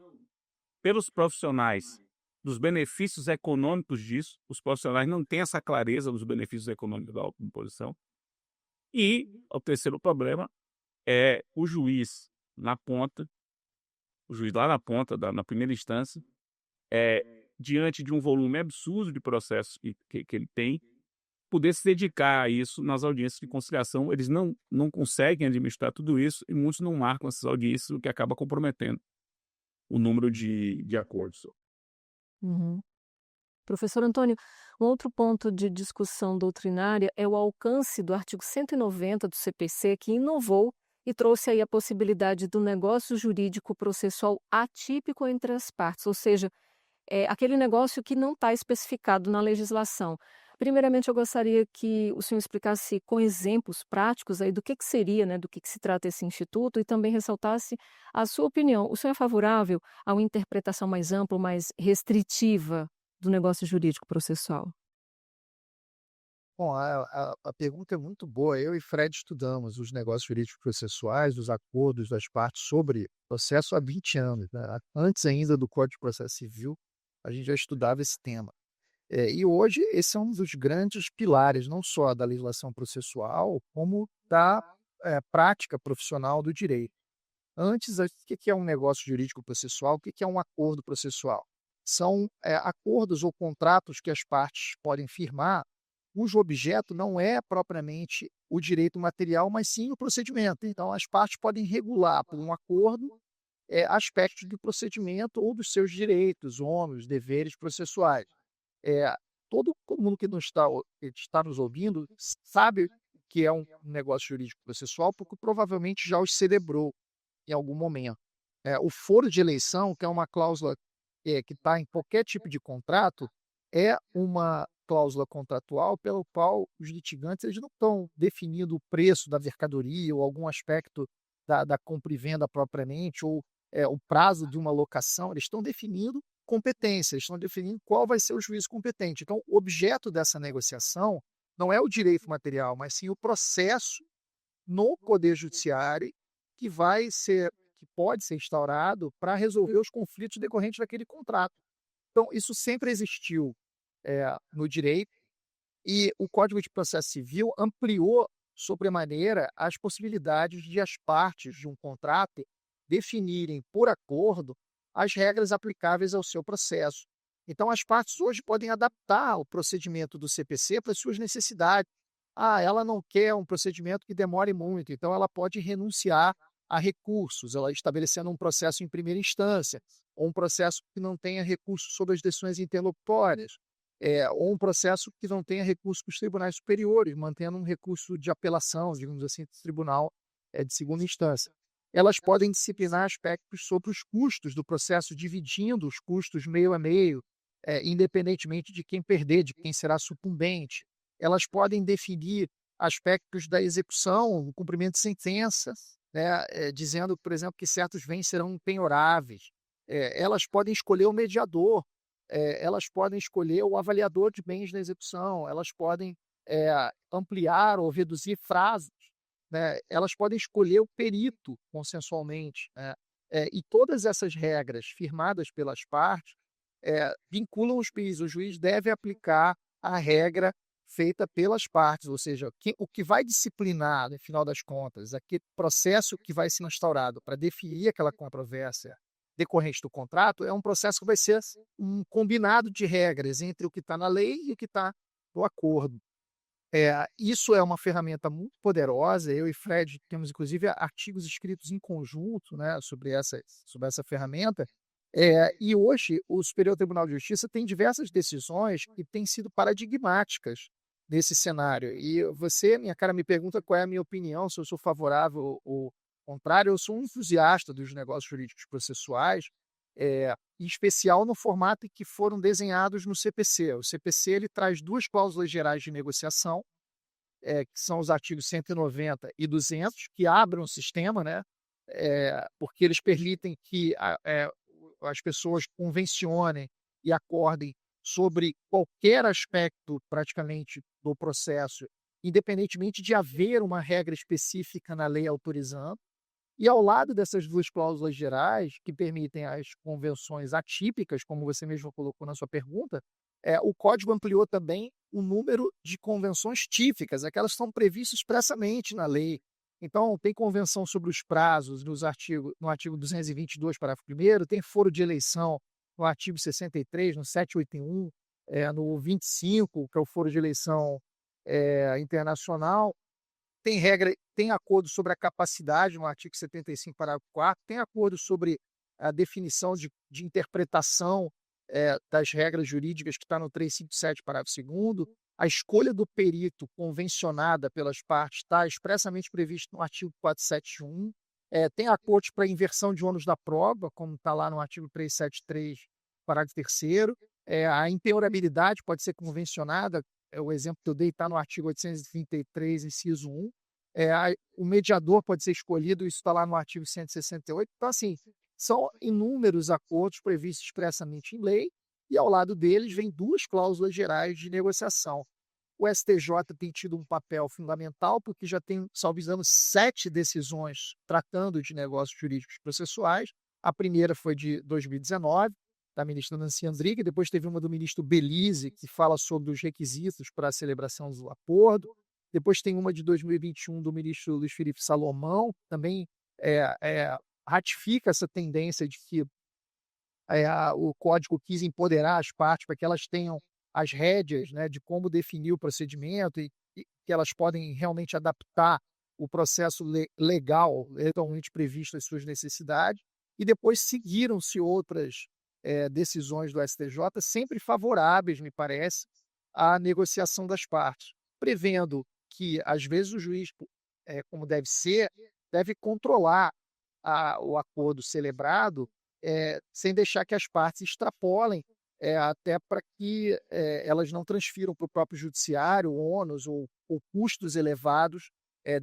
pelos profissionais dos benefícios econômicos disso. Os profissionais não têm essa clareza dos benefícios econômicos da autoimposição. E o terceiro problema é o juiz na ponta, o juiz lá na ponta, na primeira instância, diante de um volume absurdo de processos que ele tem, poder se dedicar a isso nas audiências de conciliação. Eles não conseguem administrar tudo isso e muitos não marcam essas audiências, o que acaba comprometendo o número de acordos. Uhum. Professor Antônio, um outro ponto de discussão doutrinária é o alcance do artigo 190 do CPC, que inovou e trouxe aí a possibilidade do negócio jurídico processual atípico entre as partes, ou seja, aquele negócio que não está especificado na legislação. Primeiramente, eu gostaria que o senhor explicasse com exemplos práticos aí do que seria, né, do que se trata esse instituto e também ressaltasse a sua opinião. O senhor é favorável a uma interpretação mais ampla, mais restritiva do negócio jurídico processual? Bom, a pergunta é muito boa. Eu e Fred estudamos os negócios jurídicos processuais, os acordos das partes sobre processo há 20 anos, né? Antes ainda do Código de Processo Civil, a gente já estudava esse tema. E hoje esse é um dos grandes pilares, não só da legislação processual, como da prática profissional do direito. Antes, o que é um negócio jurídico processual? O que é um acordo processual? São acordos ou contratos que as partes podem firmar, cujo objeto não é propriamente o direito material, mas sim o procedimento. Então, as partes podem regular por um acordo aspectos do procedimento ou dos seus direitos, ônus, deveres processuais. Todo mundo que está nos ouvindo sabe que é um negócio jurídico processual, porque provavelmente já os celebrou em algum momento. O foro de eleição, que é uma cláusula que está em qualquer tipo de contrato, é uma cláusula contratual pelo qual os litigantes eles não estão definindo o preço da mercadoria ou algum aspecto da compra e venda propriamente, ou o prazo de uma locação, eles estão definindo competência, eles estão definindo qual vai ser o juízo competente. Então, o objeto dessa negociação não é o direito material, mas sim o processo no Poder Judiciário que pode ser instaurado para resolver os conflitos decorrentes daquele contrato. Então, isso sempre existiu no direito, e o Código de Processo Civil ampliou sobremaneira as possibilidades de as partes de um contrato definirem por acordo as regras aplicáveis ao seu processo. Então, as partes hoje podem adaptar o procedimento do CPC para as suas necessidades. Ela não quer um procedimento que demore muito, então ela pode renunciar a recursos, ela estabelecendo um processo em primeira instância, ou um processo que não tenha recursos sobre as decisões interlocutórias, ou um processo que não tenha recursos para os tribunais superiores, mantendo um recurso de apelação, digamos assim, do tribunal de segunda instância. Elas podem disciplinar aspectos sobre os custos do processo, dividindo os custos meio a meio, independentemente de quem perder, de quem será sucumbente. Elas podem definir aspectos da execução, o cumprimento de sentenças, né, dizendo, por exemplo, que certos bens serão penhoráveis. Elas podem escolher o mediador, elas podem escolher o avaliador de bens na execução, elas podem ampliar ou reduzir prazos, né? Elas podem escolher o perito consensualmente, né? E todas essas regras firmadas pelas partes vinculam os juízes. O juiz deve aplicar a regra feita pelas partes, ou seja, o que vai disciplinar, no final das contas, aquele processo que vai ser instaurado para definir aquela controvérsia decorrente do contrato, é um processo que vai ser um combinado de regras entre o que está na lei e o que está no acordo. Isso é uma ferramenta muito poderosa. Eu e Fred temos, inclusive, artigos escritos em conjunto, né, sobre essa ferramenta. E hoje o Superior Tribunal de Justiça tem diversas decisões que têm sido paradigmáticas nesse cenário. E você, minha cara, me pergunta qual é a minha opinião, se eu sou favorável ou contrário. Eu sou um entusiasta dos negócios jurídicos processuais, em especial no formato em que foram desenhados no CPC. O CPC ele traz duas cláusulas gerais de negociação, que são os artigos 190 e 200, que abrem o sistema, né? Porque eles permitem que as pessoas convencionem e acordem sobre qualquer aspecto praticamente do processo, independentemente de haver uma regra específica na lei autorizando. E ao lado dessas duas cláusulas gerais, que permitem as convenções atípicas, como você mesmo colocou na sua pergunta, o Código ampliou também o número de convenções típicas, aquelas que estão previstas expressamente na lei. Então, tem convenção sobre os prazos no artigo 222, parágrafo 1º, tem foro de eleição no artigo 63, no 781, no 25, que é o foro de eleição internacional, tem acordo sobre a capacidade no artigo 75, parágrafo 4º, tem acordo sobre a definição de interpretação das regras jurídicas que está no 357, parágrafo 2º, a escolha do perito convencionada pelas partes está expressamente previsto no artigo 471, tem acordos para inversão de ônus da prova, como está lá no artigo 373, parágrafo 3º, a impenhorabilidade pode ser convencionada, o exemplo que eu dei está no artigo 833, inciso 1, o mediador pode ser escolhido, isso está lá no artigo 168. Então, assim, são inúmeros acordos previstos expressamente em lei, e ao lado deles vem duas cláusulas gerais de negociação. O STJ tem tido um papel fundamental, porque já tem, salvo engano, 7 decisões tratando de negócios jurídicos processuais. A primeira foi de 2019, da ministra Nancy Andrighi, depois teve uma do ministro Belize, que fala sobre os requisitos para a celebração do acordo, depois tem uma de 2021 do ministro Luiz Felipe Salomão, também ratifica essa tendência de que o Código quis empoderar as partes para que elas tenham as rédeas, né, de como definir o procedimento e que elas podem realmente adaptar o processo legal, legalmente previsto às suas necessidades. E depois seguiram-se outras decisões do STJ, sempre favoráveis, me parece, à negociação das partes, prevendo que, às vezes, o juiz, como deve ser, deve controlar o acordo celebrado sem deixar que as partes extrapolem, até para que elas não transfiram para o próprio judiciário ônus ou custos elevados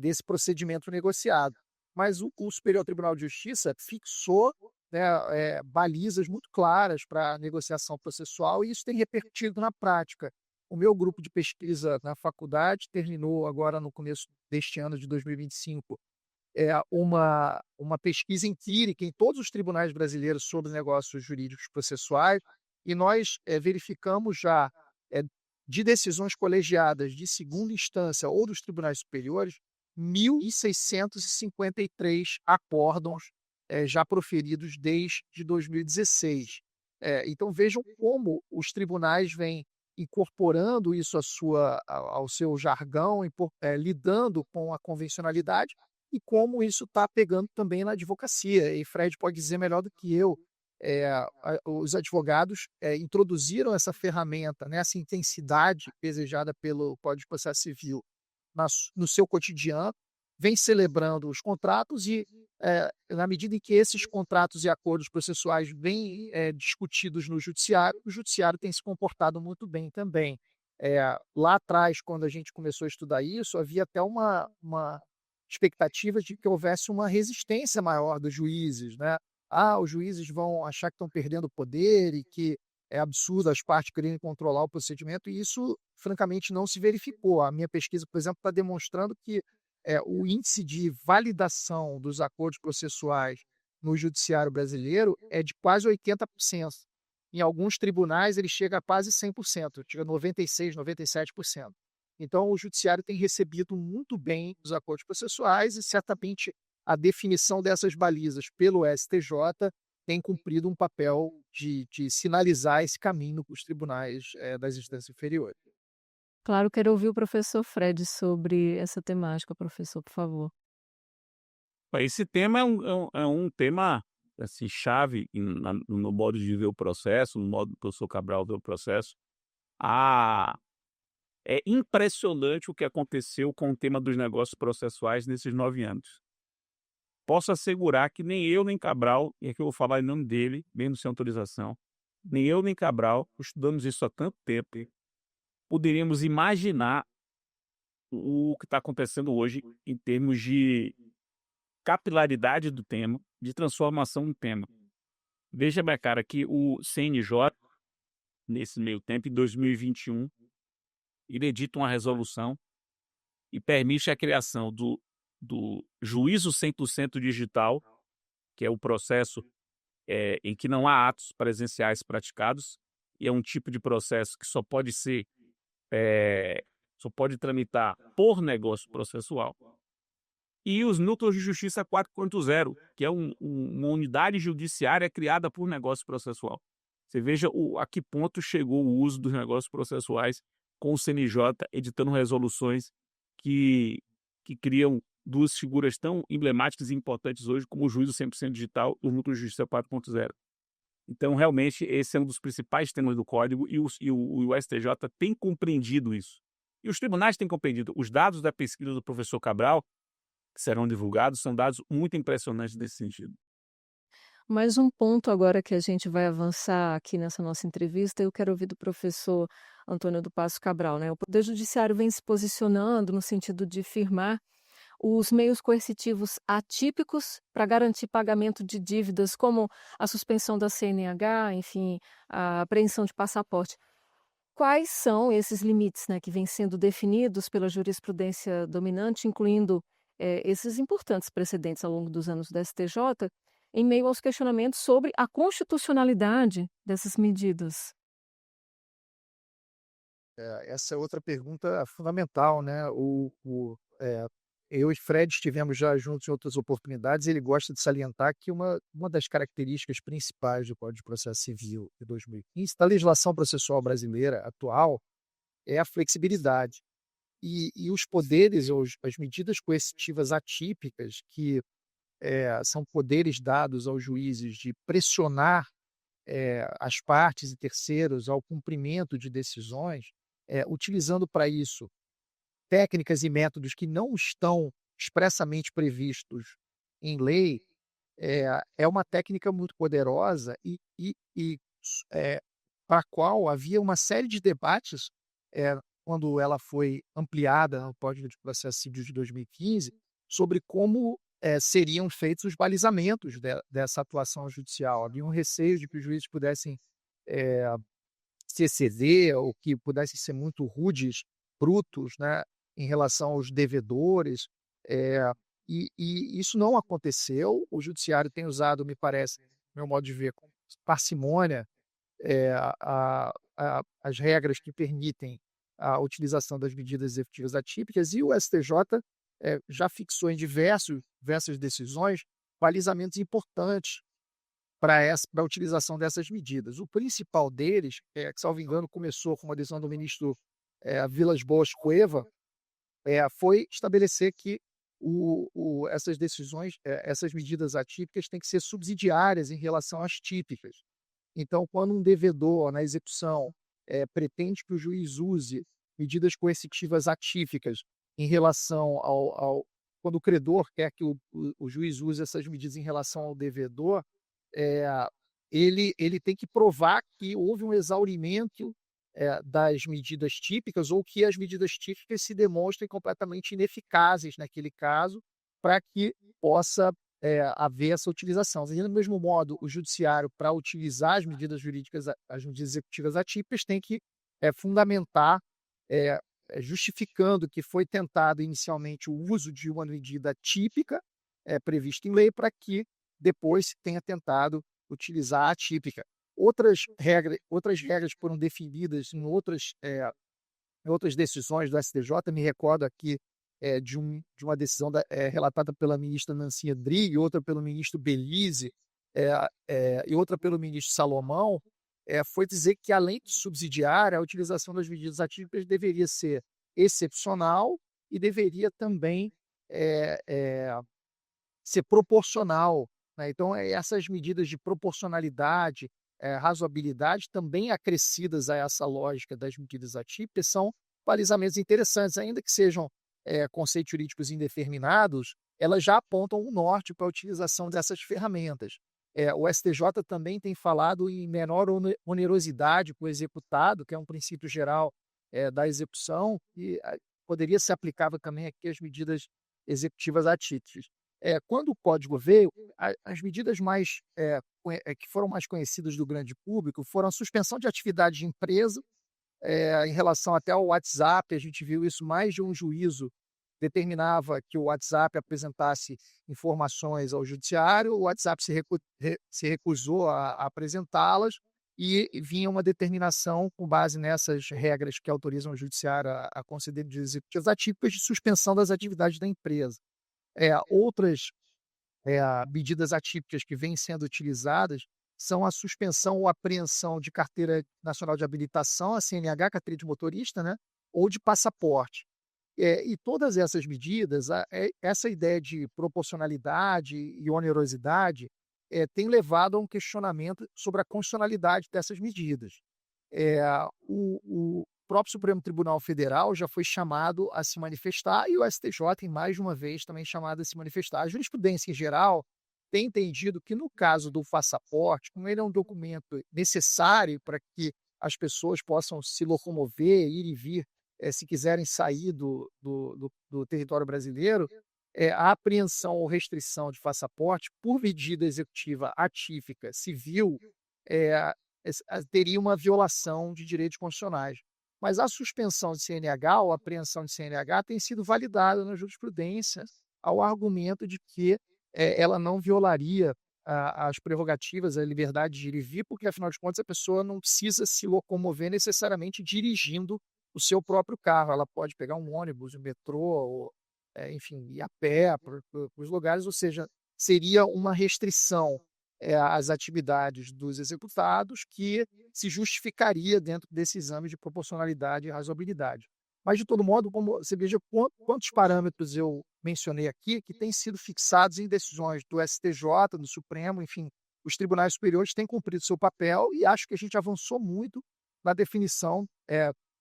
desse procedimento negociado. Mas o Superior Tribunal de Justiça fixou, né, balizas muito claras para a negociação processual, e isso tem repercutido na prática. O meu grupo de pesquisa na faculdade terminou agora no começo deste ano de 2025 uma pesquisa empírica em todos os tribunais brasileiros sobre negócios jurídicos processuais, e nós verificamos já, de decisões colegiadas de segunda instância ou dos tribunais superiores, 1.653 acórdãos já proferidos desde 2016. Então vejam como os tribunais vêm incorporando isso ao seu jargão, lidando com a convencionalidade, e como isso está pegando também na advocacia. E Fred pode dizer melhor do que eu, os advogados introduziram essa ferramenta, né, essa intensidade desejada pelo Código de Processo Civil no seu cotidiano, vem celebrando os contratos e, na medida em que esses contratos e acordos processuais vêm discutidos no judiciário, o judiciário tem se comportado muito bem também. Lá atrás, quando a gente começou a estudar isso, havia até uma expectativa de que houvesse uma resistência maior dos juízes, né? Os juízes vão achar que estão perdendo poder e que é absurdo as partes quererem controlar o procedimento, e isso, francamente, não se verificou. A minha pesquisa, por exemplo, está demonstrando que o índice de validação dos acordos processuais no judiciário brasileiro é de quase 80%. Em alguns tribunais, ele chega a quase 100%, chega a 96%, 97%. Então, o judiciário tem recebido muito bem os acordos processuais, e certamente a definição dessas balizas pelo STJ tem cumprido um papel de sinalizar esse caminho para os tribunais das instâncias inferiores. Claro, quero ouvir o professor Fred sobre essa temática, professor, por favor. Esse tema é um tema assim, chave no modo de ver o processo, no modo do professor Cabral ver o processo. É impressionante o que aconteceu com o tema dos negócios processuais nesses 9 anos. Posso assegurar que nem eu, nem Cabral, e aqui eu vou falar em nome dele, mesmo sem autorização, nem eu, nem Cabral, estudamos isso há tanto tempo, poderíamos imaginar o que está acontecendo hoje em termos de capilaridade do tema, de transformação do tema. Veja bem, cara, que o CNJ, nesse meio tempo, em 2021, ele edita uma resolução e permite a criação do do juízo 100% digital, que é o processo em que não há atos presenciais praticados, e é um tipo de processo que só pode tramitar por negócio processual. E os núcleos de justiça 4.0, que é uma unidade judiciária criada por negócio processual. Você veja a que ponto chegou o uso dos negócios processuais com o CNJ editando resoluções que criam duas figuras tão emblemáticas e importantes hoje como o juízo 100% digital e o núcleo de justiça 4.0. Então, realmente, esse é um dos principais temas do Código e o STJ tem compreendido isso. E os tribunais têm compreendido. Os dados da pesquisa do professor Cabral, que serão divulgados, são dados muito impressionantes nesse sentido. Mais um ponto agora que a gente vai avançar aqui nessa nossa entrevista, eu quero ouvir do professor Antônio do Passo Cabral, né? O Poder Judiciário vem se posicionando no sentido de firmar os meios coercitivos atípicos para garantir pagamento de dívidas, como a suspensão da CNH, enfim, a apreensão de passaporte. Quais são esses limites, né, que vêm sendo definidos pela jurisprudência dominante, incluindo esses importantes precedentes ao longo dos anos do STJ, em meio aos questionamentos sobre a constitucionalidade dessas medidas? Essa é outra pergunta fundamental, né? Eu e Fred estivemos já juntos em outras oportunidades. Ele gosta de salientar que uma das características principais do Código de Processo Civil de 2015, da legislação processual brasileira atual, é a flexibilidade. E os poderes, ou as medidas coercitivas atípicas, que são poderes dados aos juízes de pressionar as partes e terceiros ao cumprimento de decisões, utilizando para isso técnicas e métodos que não estão expressamente previstos em lei, é uma técnica muito poderosa para a qual havia uma série de debates quando ela foi ampliada no Código de Processo Civil de 2015, sobre como seriam feitos os balizamentos dessa atuação judicial. Havia um receio de que os juízes pudessem se exceder ou que pudessem ser muito rudes, brutos, né, em relação aos devedores, e isso não aconteceu. O judiciário tem usado, me parece, meu modo de ver, com parcimônia, as regras que permitem a utilização das medidas executivas atípicas, e o STJ já fixou em diversas decisões balizamentos importantes para a utilização dessas medidas. O principal deles, que, salvo engano, começou com uma decisão do ministro Vilas Boas Cueva, foi estabelecer que essas decisões, essas medidas atípicas têm que ser subsidiárias em relação às típicas. Então, quando um devedor, na execução, pretende que o juiz use medidas coercitivas atípicas em relação quando o credor quer que o juiz use essas medidas em relação ao devedor, ele tem que provar que houve um exaurimento das medidas típicas, ou que as medidas típicas se demonstrem completamente ineficazes naquele caso, para que possa haver essa utilização. E, do mesmo modo, o judiciário, para utilizar as medidas jurídicas, as medidas executivas atípicas, tem que fundamentar, justificando que foi tentado inicialmente o uso de uma medida típica prevista em lei, para que depois se tenha tentado utilizar a atípica. Outras regras foram definidas em outras decisões do STJ. Me recordo aqui de uma decisão relatada pela ministra Nancy Andrighi, outra pelo ministro Belize, e outra pelo ministro Salomão. Foi dizer que, além de subsidiária, a utilização das medidas atípicas deveria ser excepcional e deveria também ser proporcional, né? Então, essas medidas de proporcionalidade, razoabilidade, também acrescidas a essa lógica das medidas atípicas, são balizamentos interessantes, ainda que sejam conceitos jurídicos indeterminados. Elas já apontam um norte para a utilização dessas ferramentas. O STJ também tem falado em menor onerosidade para o executado, que é um princípio geral da execução, e poderia ser aplicável também aqui às medidas executivas atípicas. Quando o Código veio, as medidas que foram mais conhecidas do grande público foram a suspensão de atividade de empresa, em relação até ao WhatsApp. A gente viu isso mais de um juízo determinava que o WhatsApp apresentasse informações ao judiciário, o WhatsApp se recusou a apresentá-las e vinha uma determinação com base nessas regras que autorizam o judiciário a conceder medidas executivas atípicas de suspensão das atividades da empresa. Outras medidas atípicas que vêm sendo utilizadas são a suspensão ou apreensão de carteira nacional de habilitação, a CNH, carteira de motorista, né, ou de passaporte. E todas essas medidas, essa ideia de proporcionalidade e onerosidade tem levado a um questionamento sobre a constitucionalidade dessas medidas. O próprio Supremo Tribunal Federal já foi chamado a se manifestar e o STJ, mais de uma vez, também chamado a se manifestar. A jurisprudência, em geral, tem entendido que, no caso do passaporte, como ele é um documento necessário para que as pessoas possam se locomover, ir e vir, se quiserem sair do território brasileiro, a apreensão ou restrição de passaporte por medida executiva atípica civil teria uma violação de direitos constitucionais. Mas a suspensão de CNH ou a apreensão de CNH tem sido validada na jurisprudência ao argumento de que ela não violaria as prerrogativas, a liberdade de ir e vir, porque, afinal de contas, a pessoa não precisa se locomover necessariamente dirigindo o seu próprio carro. Ela pode pegar um ônibus, um metrô, ou, enfim, ir a pé para os lugares, ou seja, seria uma restrição às atividades dos executados que se justificaria dentro desse exame de proporcionalidade e razoabilidade. Mas, de todo modo, como você veja quantos parâmetros eu mencionei aqui que têm sido fixados em decisões do STJ, do Supremo, enfim, os tribunais superiores têm cumprido seu papel e acho que a gente avançou muito na definição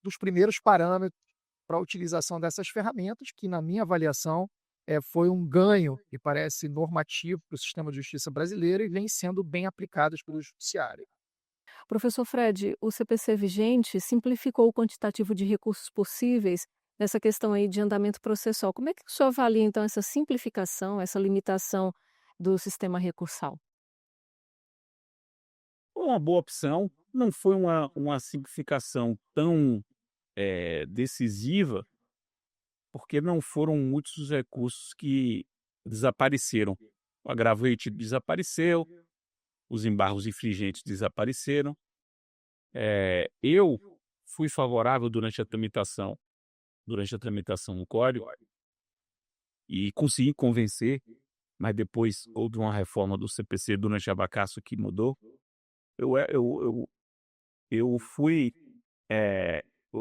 dos primeiros parâmetros para a utilização dessas ferramentas, que, na minha avaliação, foi um ganho que parece normativo para o sistema de justiça brasileiro e vem sendo bem aplicadas pelo judiciário. Professor Fred, o CPC vigente simplificou o quantitativo de recursos possíveis nessa questão aí de andamento processual. Como é que o senhor avalia, então, essa simplificação, essa limitação do sistema recursal? Foi uma boa opção, não foi uma simplificação tão decisiva, porque não foram muitos os recursos que desapareceram. O agravante desapareceu, os embargos infringentes desapareceram. Eu fui favorável durante a tramitação no código e consegui convencer, mas depois houve uma reforma do CPC durante a Abacaço que mudou. Eu fui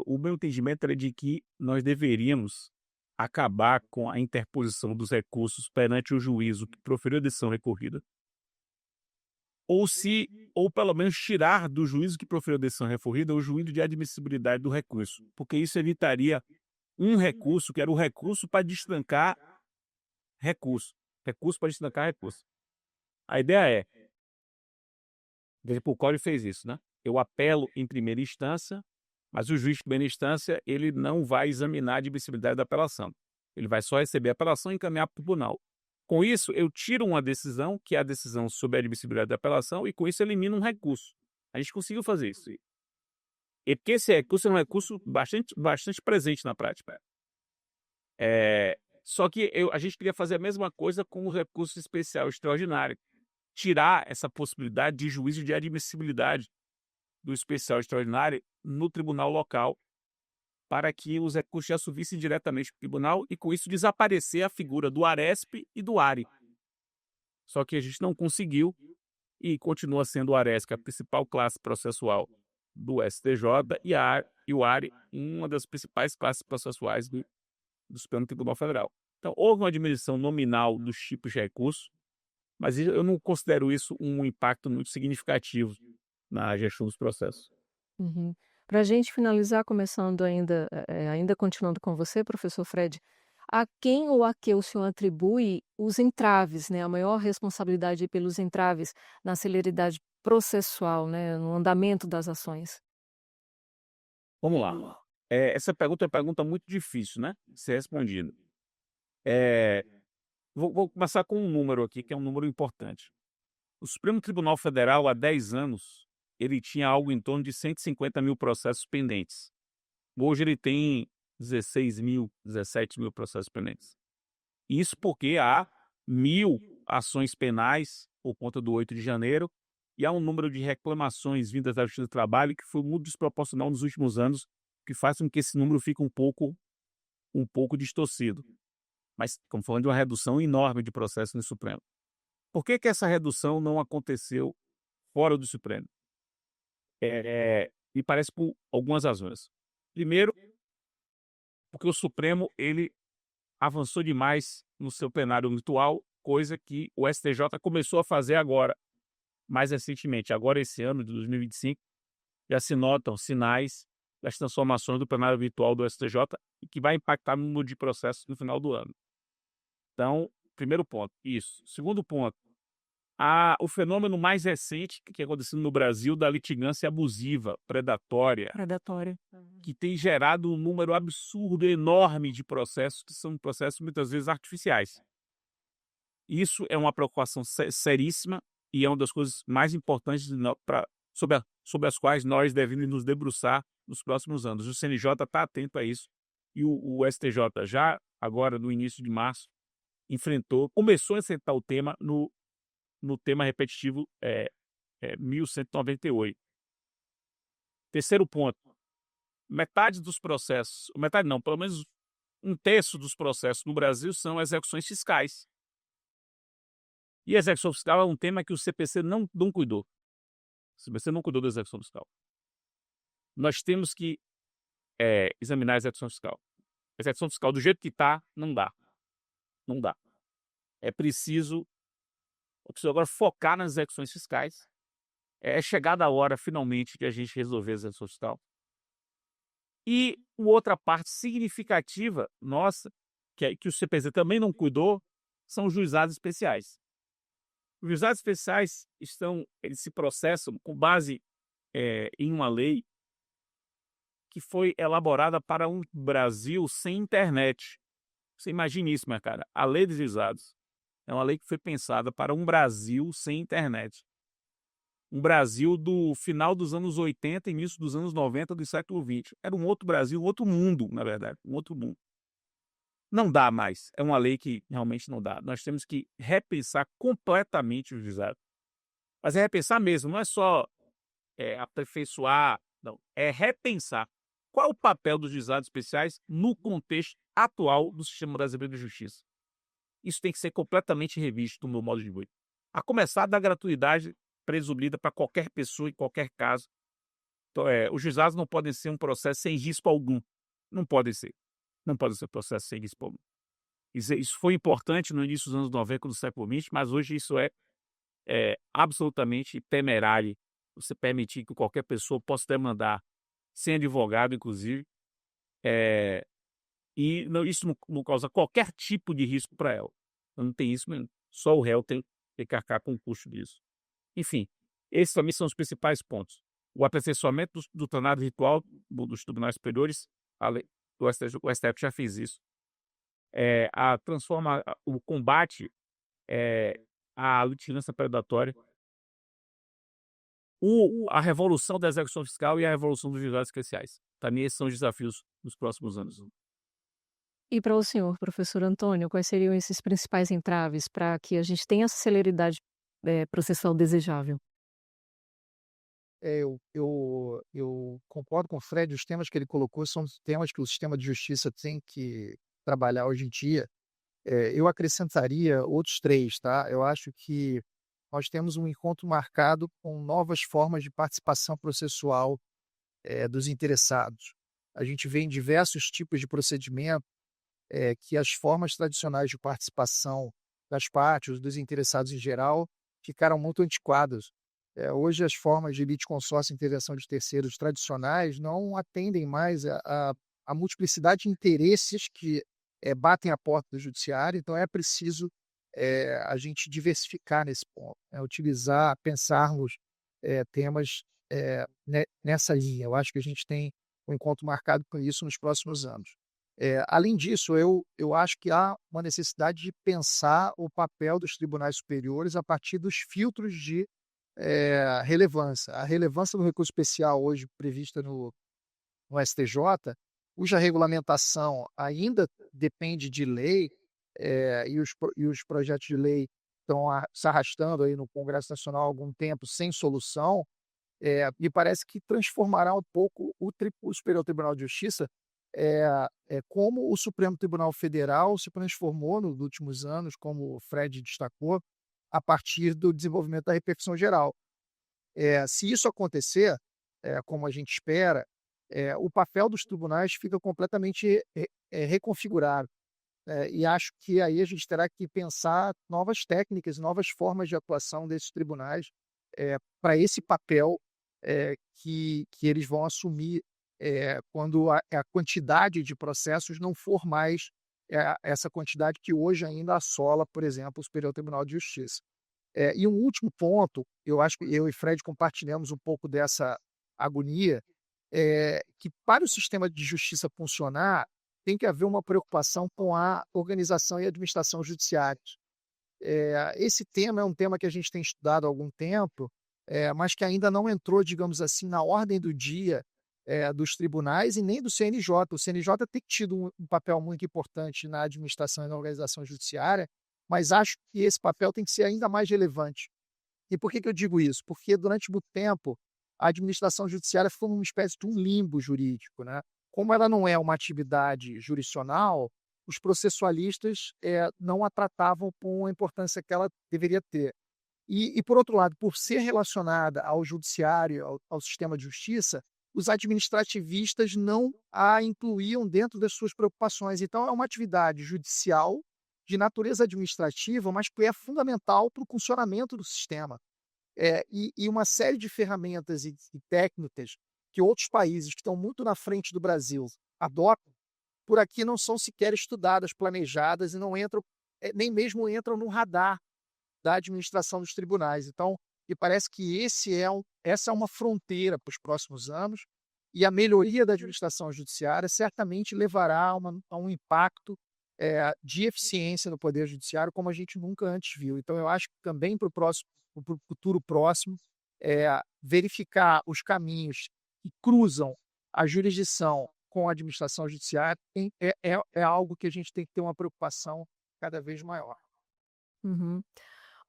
o meu entendimento era de que nós deveríamos acabar com a interposição dos recursos perante o juízo que proferiu a decisão recorrida, ou pelo menos tirar do juízo que proferiu a decisão recorrida o juízo de admissibilidade do recurso, porque isso evitaria um recurso, que era o recurso para destrancar recurso. Recurso para destrancar recurso. A ideia é, veja, o Código fez isso, né? Eu apelo em primeira instância, mas o juiz de primeira instância ele não vai examinar a admissibilidade da apelação. Ele vai só receber a apelação e encaminhar para o tribunal. Com isso, eu tiro uma decisão, que é a decisão sobre a admissibilidade da apelação, e com isso elimino um recurso. A gente conseguiu fazer isso. E porque esse recurso é um recurso bastante presente na prática. Só que a gente queria fazer a mesma coisa com o recurso especial extraordinário. Tirar essa possibilidade de juízo de admissibilidade do especial extraordinário no tribunal local, para que os recursos já subissem diretamente para o tribunal e, com isso, desaparecer a figura do ARESP e do ARI. Só que a gente não conseguiu e continua sendo o ARESP a principal classe processual do STJ e o ARI uma das principais classes processuais do Supremo Tribunal Federal. Então, houve uma diminuição nominal dos tipos de recursos, mas eu não considero isso um impacto muito significativo na gestão dos processos. Uhum. Para a gente finalizar, começando ainda continuando com você, professor Fred, a quem ou a que o senhor atribui os entraves, né, a maior responsabilidade pelos entraves na celeridade processual, né, no andamento das ações? Vamos lá. Essa pergunta é uma pergunta muito difícil, né, de ser respondida. Vou começar com um número aqui, que é um número importante. O Supremo Tribunal Federal, há 10 anos, ele tinha algo em torno de 150 mil processos pendentes. Hoje ele tem 16 mil, 17 mil processos pendentes. Isso porque há 1.000 ações penais por conta do 8 de janeiro e há um número de reclamações vindas da Justiça do Trabalho que foi muito desproporcional nos últimos anos, que faz com que esse número fique um pouco distorcido. Mas estamos falando de uma redução enorme de processos no Supremo. Por que essa redução não aconteceu fora do Supremo? Me parece por algumas razões. Primeiro, porque o Supremo ele avançou demais no seu plenário virtual, coisa que o STJ começou a fazer agora, mais recentemente. Agora, esse ano de 2025, já se notam sinais das transformações do plenário virtual do STJ e que vai impactar no número de processos no final do ano. Então, primeiro ponto, isso. Segundo ponto, o fenômeno mais recente que aconteceu no Brasil da litigância abusiva, predatória, Predatória. que tem gerado um número absurdo, enorme de processos, que são processos muitas vezes artificiais. Isso é uma preocupação seríssima e é uma das coisas mais importantes sobre as quais nós devemos nos debruçar nos próximos anos. O CNJ está atento a isso e o STJ já, agora no início de março, começou a enfrentar o tema no tema repetitivo 1198. Terceiro ponto, metade dos processos, metade não, pelo menos um terço dos processos no Brasil são execuções fiscais. E a execução fiscal é um tema que o CPC não cuidou. O CPC não cuidou da execução fiscal. Nós temos que examinar a execução fiscal. A execução fiscal do jeito que está, não dá. Não dá. É preciso agora focar nas execuções fiscais. É chegada a hora, finalmente, de a gente resolver a execução fiscal. E outra parte significativa nossa, que o CPC também não cuidou, são os juizados especiais. Os juizados especiais eles se processam com base em uma lei que foi elaborada para um Brasil sem internet. Você imagina isso, minha cara. A lei dos juizados é uma lei que foi pensada para um Brasil sem internet. Um Brasil do final dos anos 80 e início dos anos 90 do século XX. Era um outro Brasil, um outro mundo, na verdade. Um outro mundo. Não dá mais. É uma lei que realmente não dá. Nós temos que repensar completamente o juizado. Mas é repensar mesmo, não é só aperfeiçoar, não. É repensar. Qual é o papel dos juizados especiais no contexto atual do sistema brasileiro de justiça? Isso tem que ser completamente revisto, do meu modo de ver. A começar da gratuidade presumida para qualquer pessoa em qualquer caso. Então, os juizados não podem ser um processo sem risco algum. Não podem ser. Não podem ser processos sem risco algum. Isso foi importante no início dos anos 90 do século XX, mas hoje isso é absolutamente temerário. Você permitir que qualquer pessoa possa demandar, sem advogado, inclusive, e isso não causa qualquer tipo de risco para ela. Não tem isso mesmo. Só o réu tem que arcar com o custo disso. Enfim, esses também são os principais pontos. O aperfeiçoamento do plenário virtual dos tribunais superiores, o STF já fez isso. O combate à litigância predatória, a revolução da execução fiscal e a revolução dos juizados especiais. Também esses são os desafios dos próximos anos. E para o senhor, professor Antônio, quais seriam esses principais entraves para que a gente tenha essa celeridade processual desejável? Eu concordo com o Fred, os temas que ele colocou são temas que o sistema de justiça tem que trabalhar hoje em dia. Eu acrescentaria outros 3, tá? Eu acho que nós temos um encontro marcado com novas formas de participação processual dos interessados. A gente vê em diversos tipos de procedimento que as formas tradicionais de participação das partes, dos interessados em geral, ficaram muito antiquadas. Hoje as formas de litisconsórcio e intervenção de terceiros tradicionais não atendem mais a multiplicidade de interesses que batem à porta do judiciário, então é preciso a gente diversificar nesse ponto, pensarmos temas nessa linha. Eu acho que a gente tem um encontro marcado com isso nos próximos anos. Além disso, eu acho que há uma necessidade de pensar o papel dos tribunais superiores a partir dos filtros de relevância. A relevância do recurso especial hoje prevista no STJ cuja regulamentação ainda depende de lei, e os projetos de lei estão se arrastando aí no Congresso Nacional há algum tempo sem solução, me parece que transformará um pouco o Superior Tribunal de Justiça, como o Supremo Tribunal Federal se transformou nos últimos anos, como o Fred destacou, a partir do desenvolvimento da repercussão geral. Se isso acontecer, como a gente espera, o papel dos tribunais fica completamente reconfigurado. E acho que aí a gente terá que pensar novas técnicas, novas formas de atuação desses tribunais para esse papel que eles vão assumir quando a quantidade de processos não for mais essa quantidade que hoje ainda assola, por exemplo, o Superior Tribunal de Justiça. E um último ponto, eu acho que eu e Fred compartilhamos um pouco dessa agonia, que para o sistema de justiça funcionar, tem que haver uma preocupação com a organização e administração judiciárias. Esse tema é um tema que a gente tem estudado há algum tempo, mas que ainda não entrou, digamos assim, na ordem do dia dos tribunais e nem do CNJ. O CNJ tem tido um papel muito importante na administração e na organização judiciária, mas acho que esse papel tem que ser ainda mais relevante. E por que eu digo isso? Porque durante muito tempo a administração judiciária foi uma espécie de um limbo jurídico, né? Como ela não é uma atividade jurisdicional, os processualistas não a tratavam com a importância que ela deveria ter. E por outro lado, por ser relacionada ao judiciário, ao sistema de justiça, os administrativistas não a incluíam dentro das suas preocupações. Então, é uma atividade judicial de natureza administrativa, mas que é fundamental para o funcionamento do sistema. E uma série de ferramentas e técnicas que outros países que estão muito na frente do Brasil adotam, por aqui não são sequer estudadas, planejadas e não entram, nem mesmo entram no radar da administração dos tribunais. Então, me parece que essa é uma fronteira para os próximos anos e a melhoria da administração judiciária certamente levará a um impacto de eficiência no Poder Judiciário como a gente nunca antes viu. Então, eu acho que também para o futuro próximo, verificar os caminhos que cruzam a jurisdição com a administração judiciária é algo que a gente tem que ter uma preocupação cada vez maior. Uhum.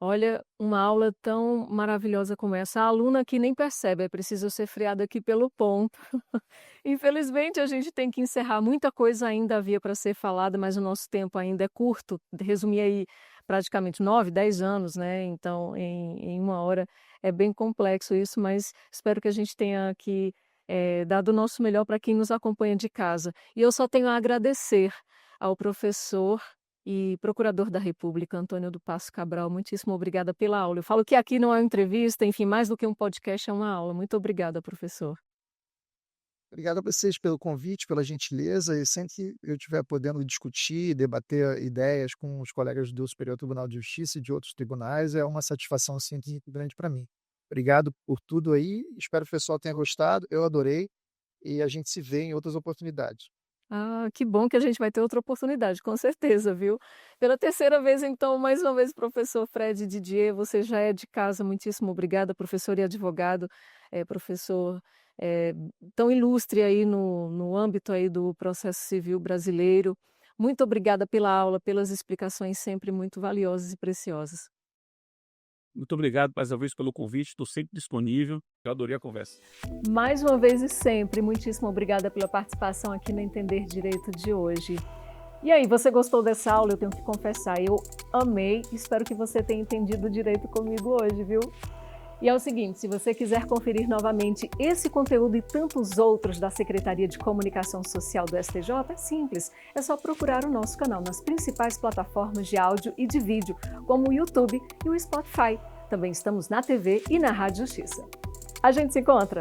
Olha, uma aula tão maravilhosa como essa, a aluna que nem percebe, é preciso ser freada aqui pelo ponto. Infelizmente, a gente tem que encerrar, muita coisa ainda havia para ser falada, mas o nosso tempo ainda é curto, resumi aí praticamente 9, 10 anos, né, então em 1 hora é bem complexo isso, mas espero que a gente tenha aqui, dado o nosso melhor para quem nos acompanha de casa. E eu só tenho a agradecer ao professor e procurador da República, Antônio do Passo Cabral, muitíssimo obrigada pela aula. Eu falo que aqui não é uma entrevista, enfim, mais do que um podcast, é uma aula. Muito obrigada, professor. Obrigado a vocês pelo convite, pela gentileza, e sempre que eu estiver podendo discutir, debater ideias com os colegas do Superior Tribunal de Justiça e de outros tribunais, é uma satisfação assim, muito grande para mim. Obrigado por tudo aí, espero que o pessoal tenha gostado, eu adorei, e a gente se vê em outras oportunidades. Ah, que bom que a gente vai ter outra oportunidade, com certeza, viu? Pela terceira vez, então, mais uma vez, professor Fred Didier, você já é de casa, muitíssimo obrigada, professor e advogado, professor tão ilustre aí no âmbito aí do processo civil brasileiro. Muito obrigada pela aula, pelas explicações sempre muito valiosas e preciosas. Muito obrigado mais uma vez pelo convite, estou sempre disponível, eu adorei a conversa. Mais uma vez e sempre, muitíssimo obrigada pela participação aqui no Entender Direito de hoje. E aí, você gostou dessa aula? Eu tenho que confessar, eu amei, espero que você tenha entendido direito comigo hoje, viu? E é o seguinte, se você quiser conferir novamente esse conteúdo e tantos outros da Secretaria de Comunicação Social do STJ, é simples, é só procurar o nosso canal nas principais plataformas de áudio e de vídeo, como o YouTube e o Spotify. Também estamos na TV e na Rádio Justiça. A gente se encontra!